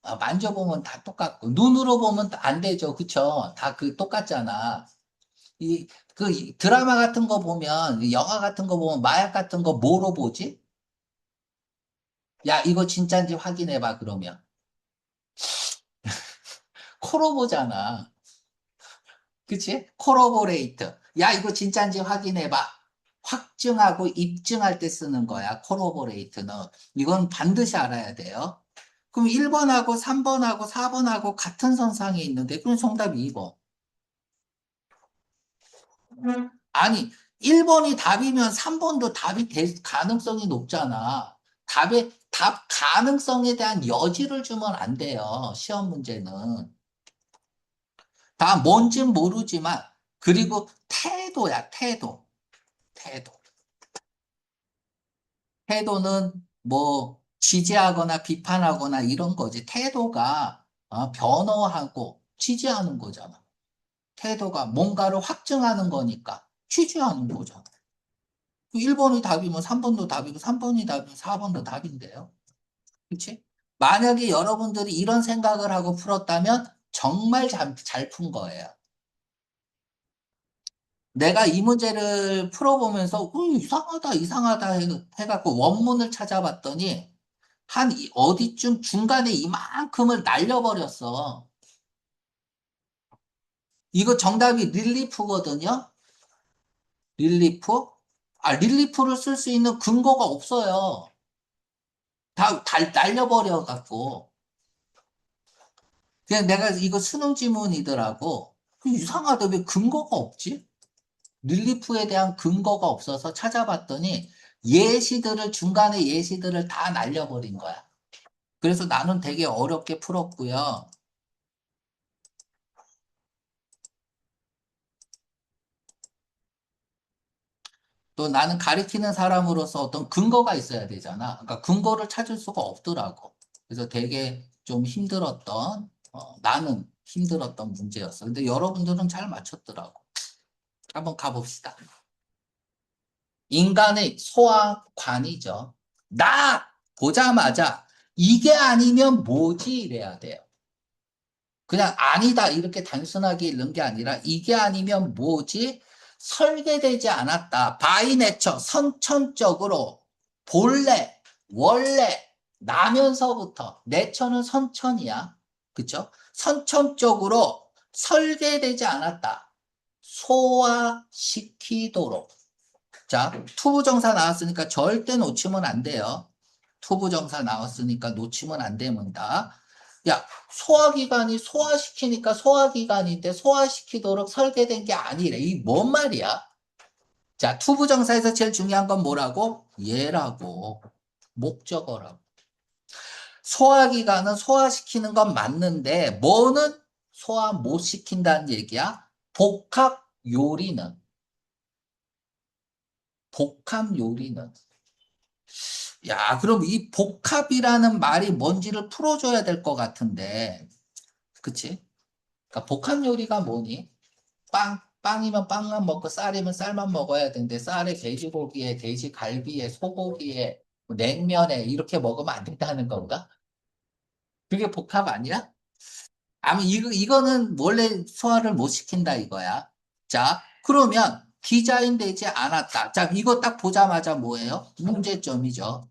만져보면 다 똑같고. 눈으로 보면 안 되죠. 그쵸? 다 똑같잖아. 이 드라마 같은 거 보면, 영화 같은 거 보면, 마약 같은 거 뭐로 보지? 야, 이거 진짜인지 확인해봐, 그러면. 코로 보잖아. 그치? 코로보레이트. 야, 이거 진짜인지 확인해봐. 확증하고 입증할 때 쓰는 거야, 코로보레이트는. 이건 반드시 알아야 돼요. 그럼 1번하고 3번하고 4번하고 같은 선상에 있는데, 그럼 정답 2번. 아니, 1번이 답이면 3번도 답이 될 가능성이 높잖아. 답 가능성에 대한 여지를 주면 안 돼요, 시험 문제는. 다 뭔진 모르지만, 그리고 태도야, 태도. 태도. 태도는 뭐 지지하거나 비판하거나 이런 거지. 태도가 변호하고 지지하는 거잖아. 태도가 뭔가를 확증하는 거니까 취지하는 거잖아. 1번이 답이면 3번도 답이고 3번이 답이면 4번도 답인데요. 그치? 만약에 여러분들이 이런 생각을 하고 풀었다면 정말 잘 푼 거예요. 내가 이 문제를 풀어보면서 이상하다 이상하다 해갖고 원문을 찾아봤더니 어디쯤 중간에 이만큼을 날려버렸어. 이거 정답이 릴리프거든요. 릴리프? 릴리프를 쓸 수 있는 근거가 없어요. 다 날려버려갖고. 그냥 내가 이거 수능 지문이더라고. 이상하다. 왜 근거가 없지? 릴리프에 대한 근거가 없어서 찾아봤더니 중간에 예시들을 다 날려버린 거야. 그래서 나는 되게 어렵게 풀었고요. 또 나는 가리키는 사람으로서 어떤 근거가 있어야 되잖아. 그러니까 근거를 찾을 수가 없더라고. 그래서 되게 좀 나는 힘들었던 문제였어. 근데 여러분들은 잘 맞췄더라고. 한번 가봅시다. 인간의 소화관이죠. 나 보자마자 이게 아니면 뭐지? 이래야 돼요. 그냥 아니다 이렇게 단순하게 읽는 게 아니라 이게 아니면 뭐지? 설계되지 않았다. 바이 네처 선천적으로 본래 원래 나면서부터 내처는 선천이야. 그쵸? 선천적으로 설계되지 않았다. 소화시키도록. 자, 투부정사 나왔으니까 절대 놓치면 안 돼요. 투부정사 나왔으니까 놓치면 안 됩니다. 야, 소화기관이 소화시키니까 소화기관인데 소화시키도록 설계된 게 아니래. 이 뭔 말이야? 자, 투부정사에서 제일 중요한 건 뭐라고? 얘라고. 목적어라고. 소화기관은 소화시키는 건 맞는데 뭐는 소화 못 시킨다는 얘기야? 복합 요리는. 복합 요리는. 야, 그럼 이 복합이라는 말이 뭔지를 풀어줘야 될 것 같은데. 그치? 그러니까 복합 요리가 뭐니? 빵이면 빵만 먹고 쌀이면 쌀만 먹어야 되는데 쌀에 돼지고기에 돼지갈비에 소고기에 뭐 냉면에 이렇게 먹으면 안 된다는 건가? 그게 복합 아니야? 이거는 원래 소화를 못 시킨다 이거야. 자, 그러면 디자인되지 않았다. 자, 이거 딱 보자마자 뭐예요? 문제점이죠.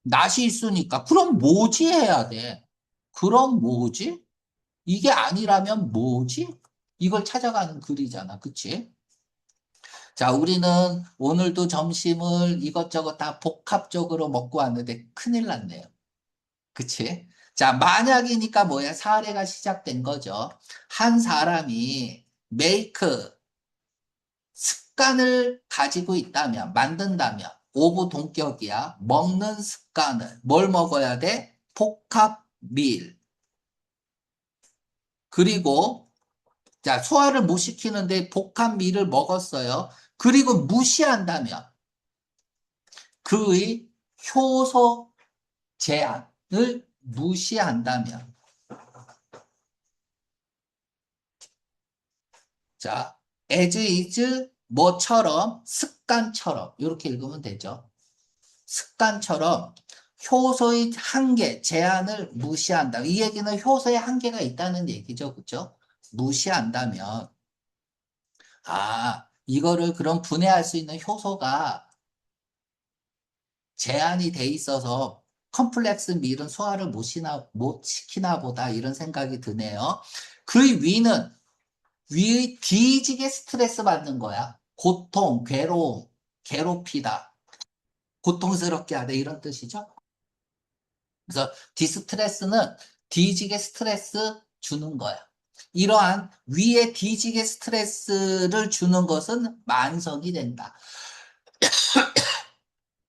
낫이 있으니까. 그럼 뭐지 해야 돼. 그럼 뭐지? 이게 아니라면 뭐지? 이걸 찾아가는 글이잖아. 그치? 자, 우리는 오늘도 점심을 이것저것 다 복합적으로 먹고 왔는데 큰일 났네요. 그치? 자, 만약이니까 뭐야? 사례가 시작된 거죠. 한 사람이 메이크 습관을 가지고 있다면, 만든다면, 오부 동격이야. 먹는 습관을. 뭘 먹어야 돼? 복합 밀. 그리고, 자, 소화를 못 시키는데 복합 밀을 먹었어요. 그리고 무시한다면, 그의 효소 제한을 무시한다면, 자, as is 뭐처럼, 습관처럼, 이렇게 읽으면 되죠. 습관처럼 효소의 한계, 제한을 무시한다. 이 얘기는 효소의 한계가 있다는 얘기죠. 그죠? 무시한다면, 이거를 그럼 분해할 수 있는 효소가 제한이 돼 있어서 컴플렉스 밀은 소화를 못 시키나 보다 이런 생각이 드네요. 그 위의 뒤지게 스트레스 받는 거야. 고통, 괴로움, 괴롭히다. 고통스럽게 하다 이런 뜻이죠. 그래서 디스트레스는 뒤지게 스트레스 주는 거야. 이러한 위에 뒤지게 스트레스를 주는 것은 만성이 된다.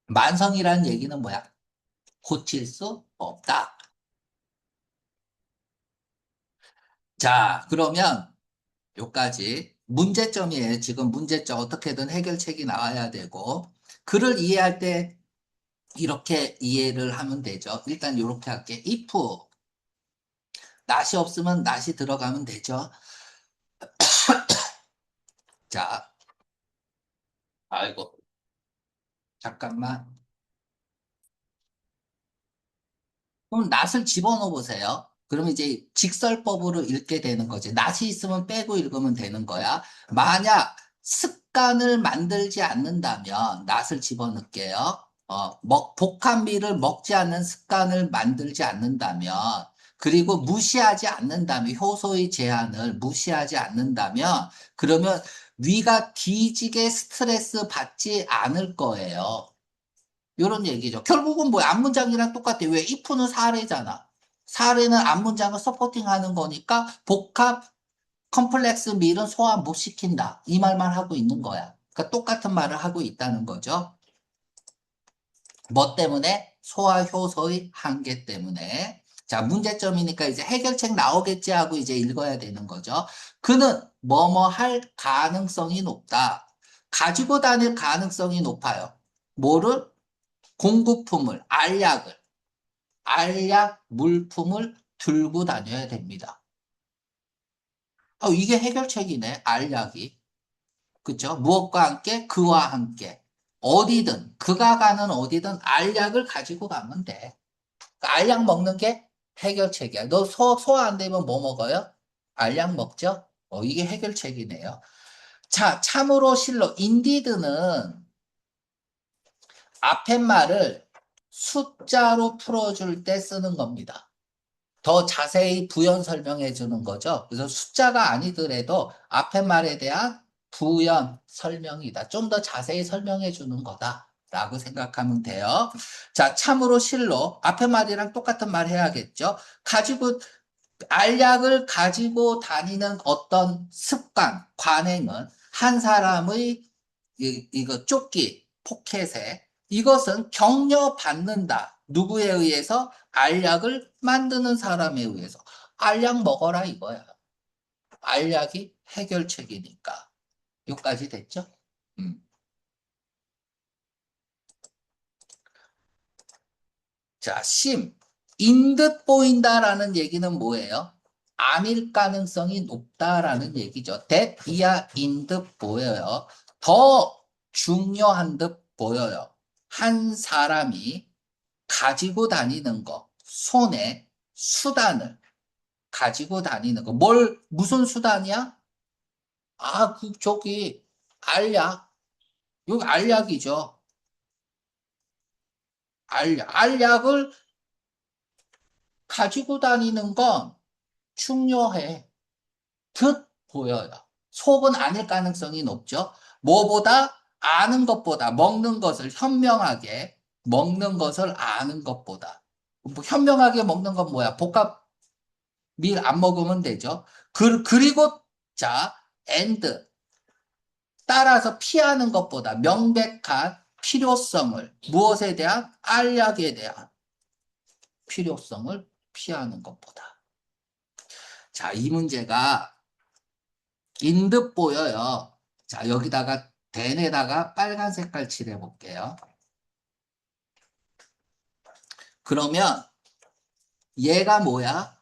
만성이라는 얘기는 뭐야? 고칠 수 없다. 자, 그러면 요까지 문제점이에요. 지금 문제점 어떻게든 해결책이 나와야 되고 글을 이해할 때 이렇게 이해를 하면 되죠. 일단 이렇게 할게. if not이 없으면 not이 들어가면 되죠. 자, 아이고, 잠깐만. 그럼 not을 집어넣어 보세요. 그러면 이제 직설법으로 읽게 되는 거지. not이 있으면 빼고 읽으면 되는 거야. 만약 습관을 만들지 않는다면 not을 집어넣을게요. 복합미를 먹지 않는 습관을 만들지 않는다면, 그리고 무시하지 않는다면, 효소의 제한을 무시하지 않는다면, 그러면 위가 뒤지게 스트레스 받지 않을 거예요. 이런 얘기죠. 결국은 뭐야? 앞문장이랑 똑같아. 왜? if는 사례잖아. 사례는 앞문장을 서포팅하는 거니까 복합 컴플렉스 밀은 소화 못 시킨다. 이 말만 하고 있는 거야. 그러니까 똑같은 말을 하고 있다는 거죠. 뭐 때문에? 소화 효소의 한계 때문에. 자, 문제점이니까 이제 해결책 나오겠지 하고 이제 읽어야 되는 거죠. 그는 뭐뭐 할 가능성이 높다. 가지고 다닐 가능성이 높아요. 뭐를? 공구품을, 알약 물품을 들고 다녀야 됩니다. 이게 해결책이네, 알약이. 그죠? 무엇과 함께? 그와 함께. 어디든, 그가 가는 어디든 알약을 가지고 가면 돼. 그러니까 알약 먹는 게 해결책이야. 너 소화 안 되면 뭐 먹어요? 알약 먹죠? 이게 해결책이네요. 자, 참으로 실로, 인디드는 앞에 말을 숫자로 풀어줄 때 쓰는 겁니다. 더 자세히 부연 설명해 주는 거죠. 그래서 숫자가 아니더라도 앞에 말에 대한 부연 설명이다. 좀 더 자세히 설명해 주는 거다. 라고 생각하면 돼요. 자, 참으로 실로 앞에 말이랑 똑같은 말 해야겠죠. 알약을 가지고 다니는 어떤 습관, 관행은 한 사람의 이거 조끼, 포켓에 이것은 격려받는다. 누구에 의해서? 알약을 만드는 사람에 의해서. 알약 먹어라 이거야. 알약이 해결책이니까. 여기까지 됐죠? 음. 자, 인 듯 보인다라는 얘기는 뭐예요? 아닐 가능성이 높다라는 얘기죠. 이야 인 듯 보여요. 더 중요한 듯 보여요. 한 사람이 가지고 다니는 거, 손에 수단을 가지고 다니는 거. 무슨 수단이야? 저기, 알약. 여기 알약이죠. 알약을 가지고 다니는 건 중요해. 듯 보여요. 속은 아닐 가능성이 높죠. 뭐보다? 아는 것보다, 먹는 것을 현명하게, 먹는 것을 아는 것보다. 뭐 현명하게 먹는 건 뭐야? 밀 안 먹으면 되죠. 그리고, 자, and, 따라서 피하는 것보다 명백한 필요성을, 무엇에 대한? 알약에 대한 필요성을 피하는 것보다. 자, 이 문제가 인 듯 보여요. 자, 여기다가 댄에다가 빨간 색깔 칠해 볼게요. 그러면 얘가 뭐야?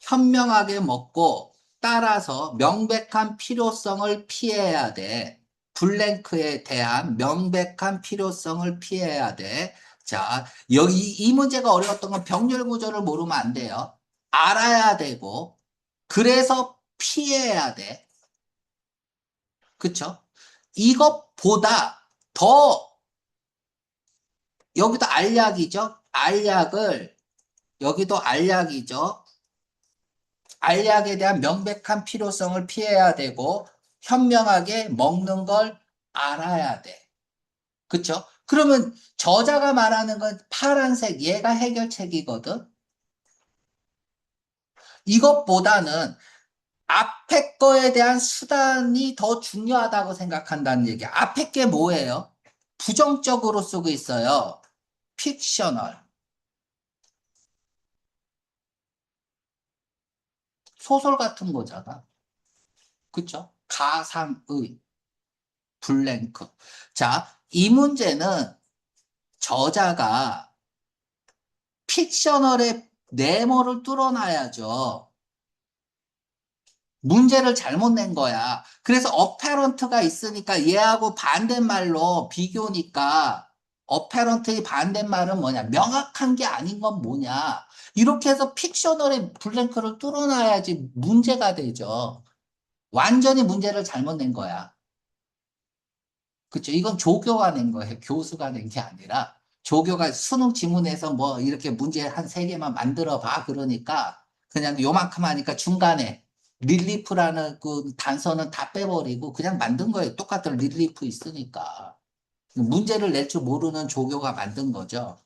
현명하게 먹고 따라서 명백한 필요성을 피해야 돼. 블랭크에 대한 명백한 필요성을 피해야 돼. 자, 이 문제가 어려웠던 건 병렬 구조를 모르면 안 돼요. 알아야 되고, 그래서 피해야 돼. 그쵸? 이것보다 더, 여기도 알약이죠? 여기도 알약이죠? 알약에 대한 명백한 필요성을 피해야 되고, 현명하게 먹는 걸 알아야 돼. 그쵸? 그러면 저자가 말하는 건 파란색, 얘가 해결책이거든? 이것보다는 앞에 거에 대한 수단이 더 중요하다고 생각한다는 얘기야. 앞에 게 뭐예요? 부정적으로 쓰고 있어요. 픽셔널. 소설 같은 거잖아. 그쵸? 가상의, 블랭크. 자, 이 문제는 저자가 픽셔널의 네모를 뚫어놔야죠. 문제를 잘못 낸 거야. 그래서 어페런트가 있으니까 얘하고 반대말로 비교니까 어페런트의 반대말은 뭐냐? 명확한 게 아닌 건 뭐냐? 이렇게 해서 픽셔널의 블랭크를 뚫어놔야지 문제가 되죠. 완전히 문제를 잘못 낸 거야. 그쵸? 이건 조교가 낸 거예요. 교수가 낸 게 아니라 조교가 수능 지문에서 뭐 이렇게 문제 한 세 개만 만들어 봐. 그러니까 그냥 요만큼 하니까 중간에 릴리프라는 그 단서는 다 빼버리고 그냥 만든 거예요. 똑같은 릴리프 있으니까. 문제를 낼 줄 모르는 조교가 만든 거죠.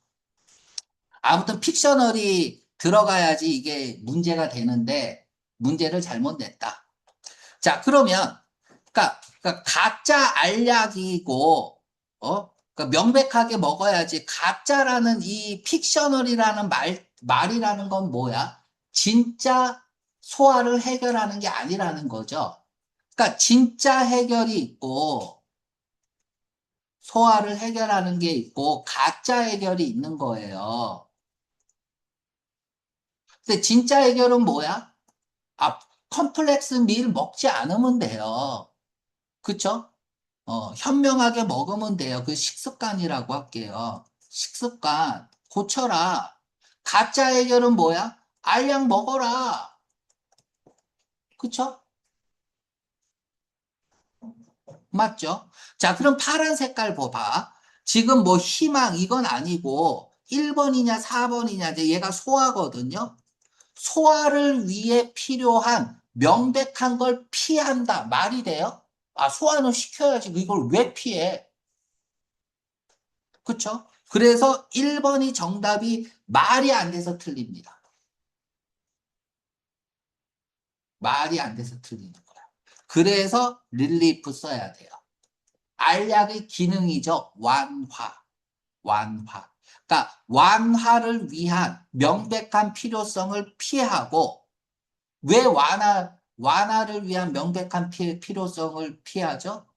아무튼 픽셔널이 들어가야지 이게 문제가 되는데 문제를 잘못 냈다. 자, 그러니까 가짜 알약이고, 그러니까 명백하게 먹어야지. 가짜라는 이 픽셔널이라는 말이라는 건 뭐야? 진짜 소화를 해결하는 게 아니라는 거죠. 그러니까 진짜 해결이 있고, 소화를 해결하는 게 있고, 가짜 해결이 있는 거예요. 근데 진짜 해결은 뭐야? 아, 컴플렉스 밀 먹지 않으면 돼요. 그쵸? 현명하게 먹으면 돼요. 그 식습관이라고 할게요. 식습관 고쳐라. 가짜 해결은 뭐야? 알약 먹어라. 그쵸? 맞죠? 자, 그럼 파란 색깔 봐봐. 지금 뭐 희망 이건 아니고 1번이냐 4번이냐 이제 얘가 소화거든요. 소화를 위해 필요한 명백한 걸 피한다. 말이 돼요? 아, 소화는 시켜야지. 이걸 왜 피해? 그쵸? 그래서 1번이 정답이 말이 안 돼서 틀립니다. 말이 안 돼서 틀리는 거야. 그래서 릴리프 써야 돼요. 알약의 기능이죠. 완화. 완화. 그러니까 완화를 위한 명백한 필요성을 피하고 왜 완화를 위한 명백한 필요성을 피하죠?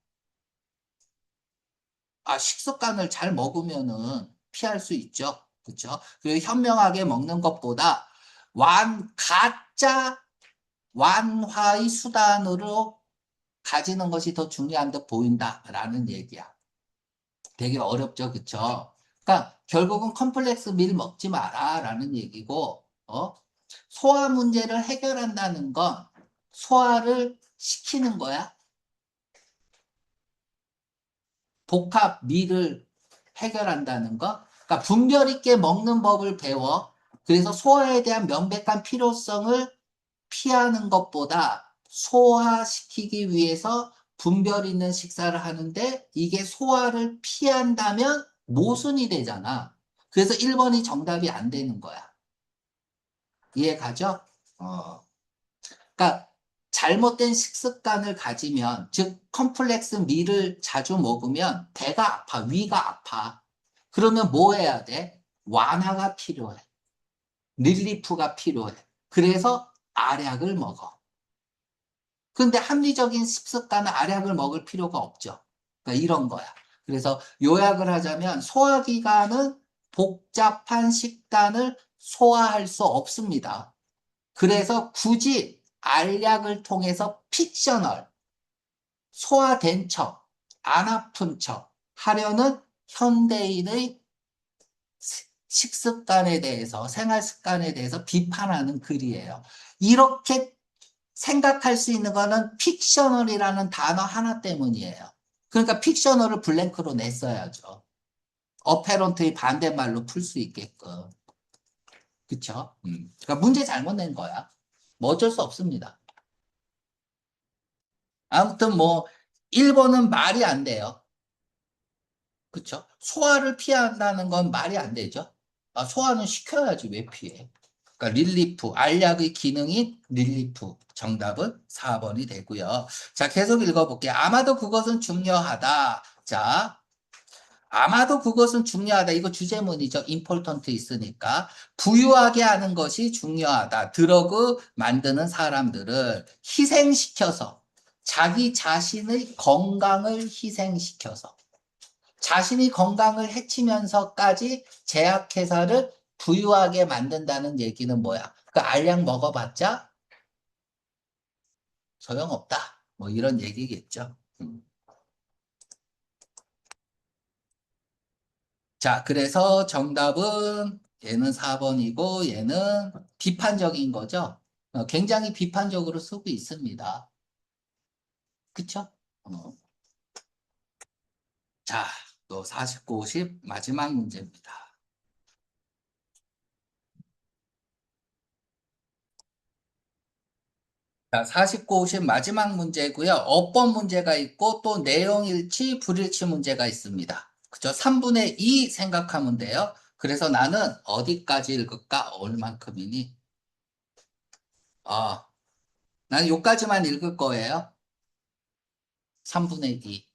아, 식습관을 잘 먹으면은 피할 수 있죠. 그렇죠? 그리고 현명하게 먹는 것보다 가짜 완화의 수단으로 가지는 것이 더 중요한 듯 보인다라는 얘기야. 되게 어렵죠, 그쵸? 그러니까 결국은 컴플렉스 밀 먹지 마라라는 얘기고, 소화 문제를 해결한다는 건 소화를 시키는 거야. 복합 밀을 해결한다는 거. 그러니까 분별 있게 먹는 법을 배워. 그래서 소화에 대한 명백한 필요성을 피하는 것보다 소화시키기 위해서 분별 있는 식사를 하는데 이게 소화를 피한다면 모순이 되잖아. 그래서 1번이 정답이 안 되는 거야. 이해 가죠? 어. 그러니까 잘못된 식습관을 가지면, 즉 컴플렉스 밀을 자주 먹으면 배가 아파, 위가 아파. 그러면 뭐 해야 돼? 완화가 필요해. 릴리프가 필요해. 그래서 알약을 먹어. 근데 합리적인 식습관은 알약을 먹을 필요가 없죠. 그러니까 이런 거야. 그래서 요약을 하자면 소화기관은 복잡한 식단을 소화할 수 없습니다. 그래서 굳이 알약을 통해서 픽셔널, 소화된 척, 안 아픈 척 하려는 현대인의 식습관에 대해서, 생활 습관에 대해서 비판하는 글이에요. 이렇게 생각할 수 있는 거는 픽셔널이라는 단어 하나 때문이에요. 그러니까 픽셔널을 블랭크로 냈어야죠. 어페런트의 반대말로 풀 수 있게끔. 그쵸? 그러니까 문제 잘못 낸 거야. 뭐 어쩔 수 없습니다. 아무튼 뭐 1번은 말이 안 돼요. 그쵸? 소화를 피한다는 건 말이 안 되죠. 아, 소화는 시켜야지 왜 피해? 그러니까 릴리프, 알약의 기능인 릴리프. 정답은 4번이 되고요. 자, 계속 읽어볼게요. 아마도 그것은 중요하다. 자, 아마도 그것은 중요하다. 이거 주제문이죠. 임포턴트 있으니까. 부유하게 하는 것이 중요하다. 드러그 만드는 사람들을 희생시켜서 자기 자신의 건강을 희생시켜서 자신이 건강을 해치면서까지 제약회사를 부유하게 만든다는 얘기는 뭐야? 그 알약 먹어봤자 소용없다. 뭐 이런 얘기겠죠. 자, 그래서 정답은 얘는 4번이고 얘는 비판적인 거죠. 굉장히 비판적으로 쓰고 있습니다. 그쵸? 어. 자, 또 49, 50 마지막 문제입니다. 자, 49, 50 마지막 문제고요. 어법 문제가 있고 또 내용일치, 불일치 문제가 있습니다. 그죠? 3분의 2 생각하면 돼요. 그래서 나는 어디까지 읽을까? 얼만큼이니? 어, 난 요까지만 읽을 거예요. 3분의 2.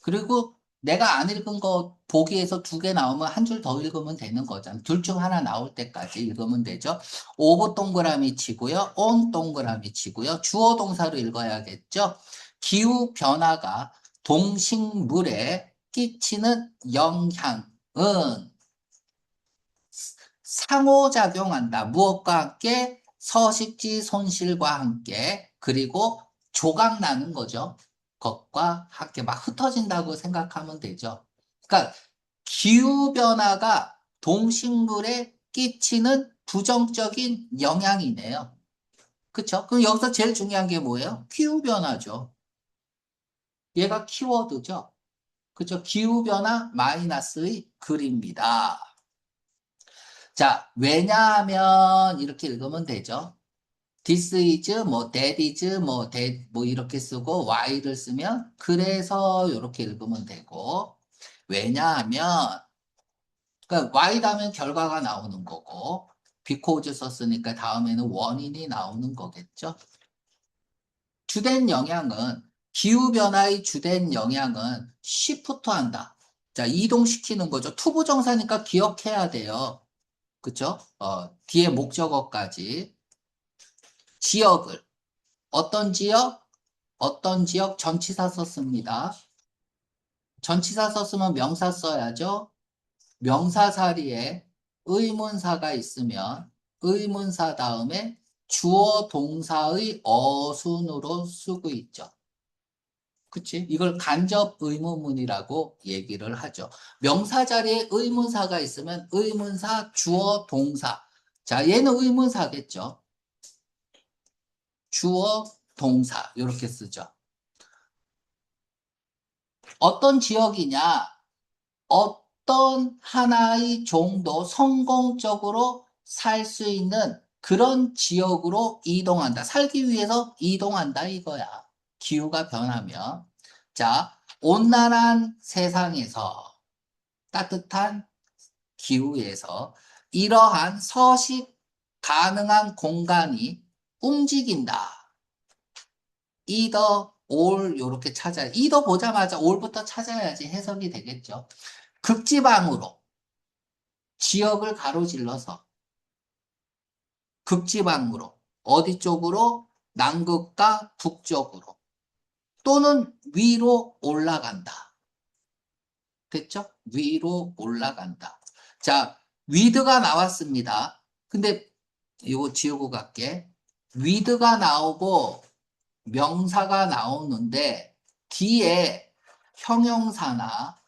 그리고 내가 안 읽은 거 보기에서 두 개 나오면 한 줄 더 읽으면 되는 거잖아. 둘 중 하나 나올 때까지 읽으면 되죠. 오브 동그라미 치고요. 온 동그라미 치고요. 주어 동사로 읽어야겠죠. 기후 변화가 동식물에 끼치는 영향은 상호작용한다. 무엇과 함께? 서식지 손실과 함께 그리고 조각 나는 거죠. 것과 함께 막 흩어진다고 생각하면 되죠. 그러니까 기후변화가 동식물에 끼치는 부정적인 영향이네요. 그쵸? 그럼 여기서 제일 중요한 게 뭐예요? 기후변화죠. 얘가 키워드죠. 그쵸? 기후변화 마이너스의 글입니다. 자, 왜냐하면 이렇게 읽으면 되죠. This is, 뭐, that is, 뭐, that, 뭐, 이렇게 쓰고, why를 쓰면, 그래서 이렇게 읽으면 되고, 왜냐하면, 그러니까 why 다음에 결과가 나오는 거고, because 썼으니까 다음에는 원인이 나오는 거겠죠. 주된 영향은, 기후변화의 주된 영향은 시프트 한다. 자, 이동시키는 거죠. 투부정사니까 기억해야 돼요. 그쵸? 뒤에 목적어까지. 지역을. 어떤 지역? 어떤 지역 전치사 썼습니다. 전치사 썼으면 명사 써야죠. 명사 자리에 의문사가 있으면 의문사 다음에 주어 동사의 어순으로 쓰고 있죠. 그치? 이걸 간접 의문문이라고 얘기를 하죠. 명사 자리에 의문사가 있으면 의문사, 주어, 동사. 자, 얘는 의문사겠죠. 주어, 동사. 이렇게 쓰죠. 어떤 지역이냐? 어떤 하나의 종도 성공적으로 살 수 있는 그런 지역으로 이동한다. 살기 위해서 이동한다 이거야. 기후가 변하면. 자, 온난한 세상에서 따뜻한 기후에서 이러한 서식 가능한 공간이 움직인다. either, or 요렇게 찾아야 either 보자마자 or부터 찾아야지 해석이 되겠죠. 극지방으로 지역을 가로질러서 극지방으로 어디 쪽으로? 남극과 북쪽으로 또는 위로 올라간다. 됐죠? 위로 올라간다. 자, 위드가 나왔습니다. 근데 이거 지우고 갈게. 위드가 나오고 명사가 나오는데 뒤에 형용사나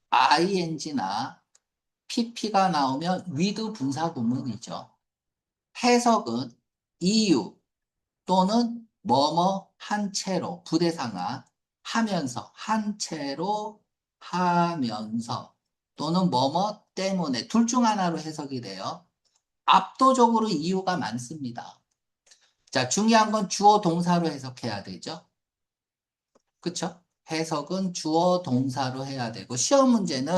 ing나 pp가 나오면 with 분사 구문이죠. 해석은 이유 또는 뭐뭐 한 채로 부대상화 하면서 한 채로 하면서 또는 뭐뭐 때문에 둘 중 하나로 해석이 돼요. 압도적으로 이유가 많습니다. 자, 중요한 건 주어 동사로 해석해야 되죠. 그쵸? 해석은 주어 동사로 해야 되고 시험 문제는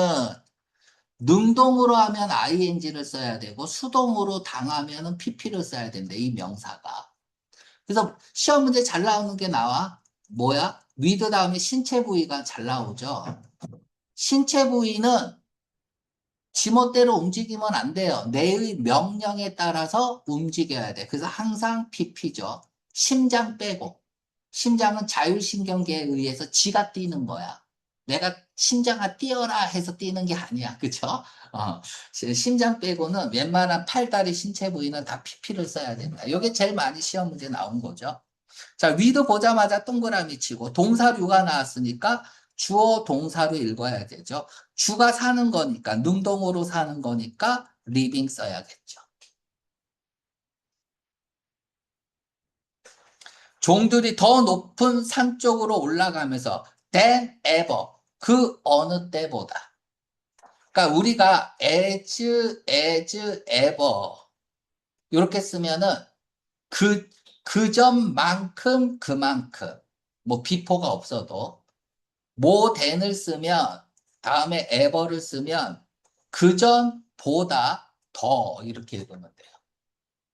능동으로 하면 ing를 써야 되고 수동으로 당하면 pp를 써야 된대, 이 명사가. 그래서 시험 문제 잘 나오는 게 나와. 뭐야? with 다음에 신체 부위가 잘 나오죠. 신체 부위는 지멋대로 움직이면 안 돼요. 내의 명령에 따라서 움직여야 돼. 그래서 항상 pp죠. 심장 빼고. 심장은 자율신경계에 의해서 지가 뛰는 거야. 내가 심장아 뛰어라 해서 뛰는 게 아니야. 그쵸? 심장 빼고는 웬만한 팔다리 신체 부위는 다 PP를 써야 된다. 이게 제일 많이 시험 문제 나온 거죠. 자, 위도 보자마자 동그라미 치고 동사류가 나왔으니까 주어 동사로 읽어야 되죠. 주가 사는 거니까 능동으로 사는 거니까 living 써야겠죠. 종들이 더 높은 산 쪽으로 올라가면서 than ever 그 어느 때보다. 그러니까 우리가 as ever 이렇게 쓰면은 그 그전만큼 그만큼 뭐 before가 없어도 more than을 쓰면 다음에 ever를 쓰면 그전보다 더 이렇게 읽으면 돼요.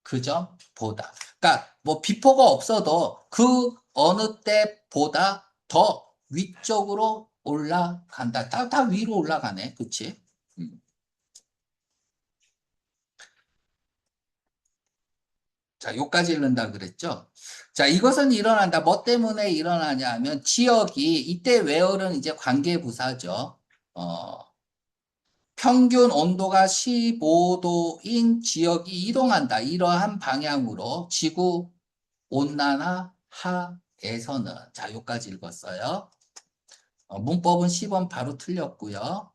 그전보다. 그러니까 뭐 before가 없어도 그 어느 때보다 더 위쪽으로 올라간다. 다 위로 올라가네. 그치? 음. 자, 요까지 읽는다 그랬죠? 자, 이것은 일어난다. 뭐 때문에 일어나냐 하면 지역이 이때 where는 이제 관계부사죠. 어, 평균 온도가 15도인 지역이 이동한다. 이러한 방향으로 지구 온난화 하에서는 자, 요까지 읽었어요. 문법은 10번 바로 틀렸고요.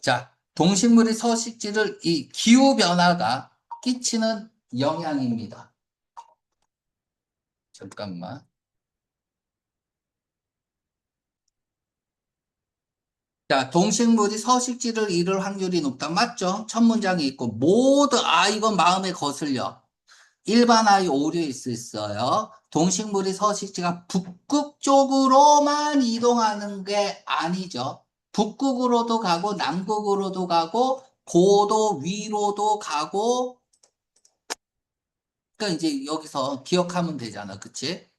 자, 동식물의 서식지를 이 기후 변화가 끼치는 영향입니다. 잠깐만. 자, 동식물이 서식지를 잃을 확률이 높다. 맞죠? 첫 문장에 있고 모두 이건 마음에 거슬려. 일반화의 오류일 수 있어요. 동식물이 서식지가 북극 쪽으로만 이동하는 게 아니죠. 북극으로도 가고 남극으로도 가고 고도 위로도 가고 그러니까 이제 여기서 기억하면 되잖아. 그치?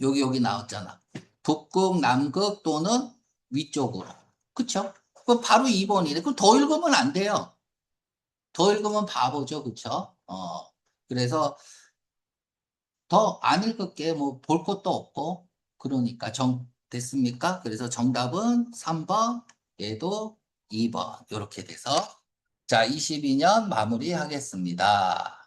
여기 나왔잖아. 북극, 남극 또는 위쪽으로. 그쵸? 그럼 바로 2번이네. 그럼 더 읽으면 안 돼요. 더 읽으면 바보죠. 그쵸? 그래서 더 안 읽을게 뭐 볼 것도 없고 그러니까 됐습니까? 그래서 정답은 3번, 얘도 2번 이렇게 돼서 자 22년 마무리하겠습니다.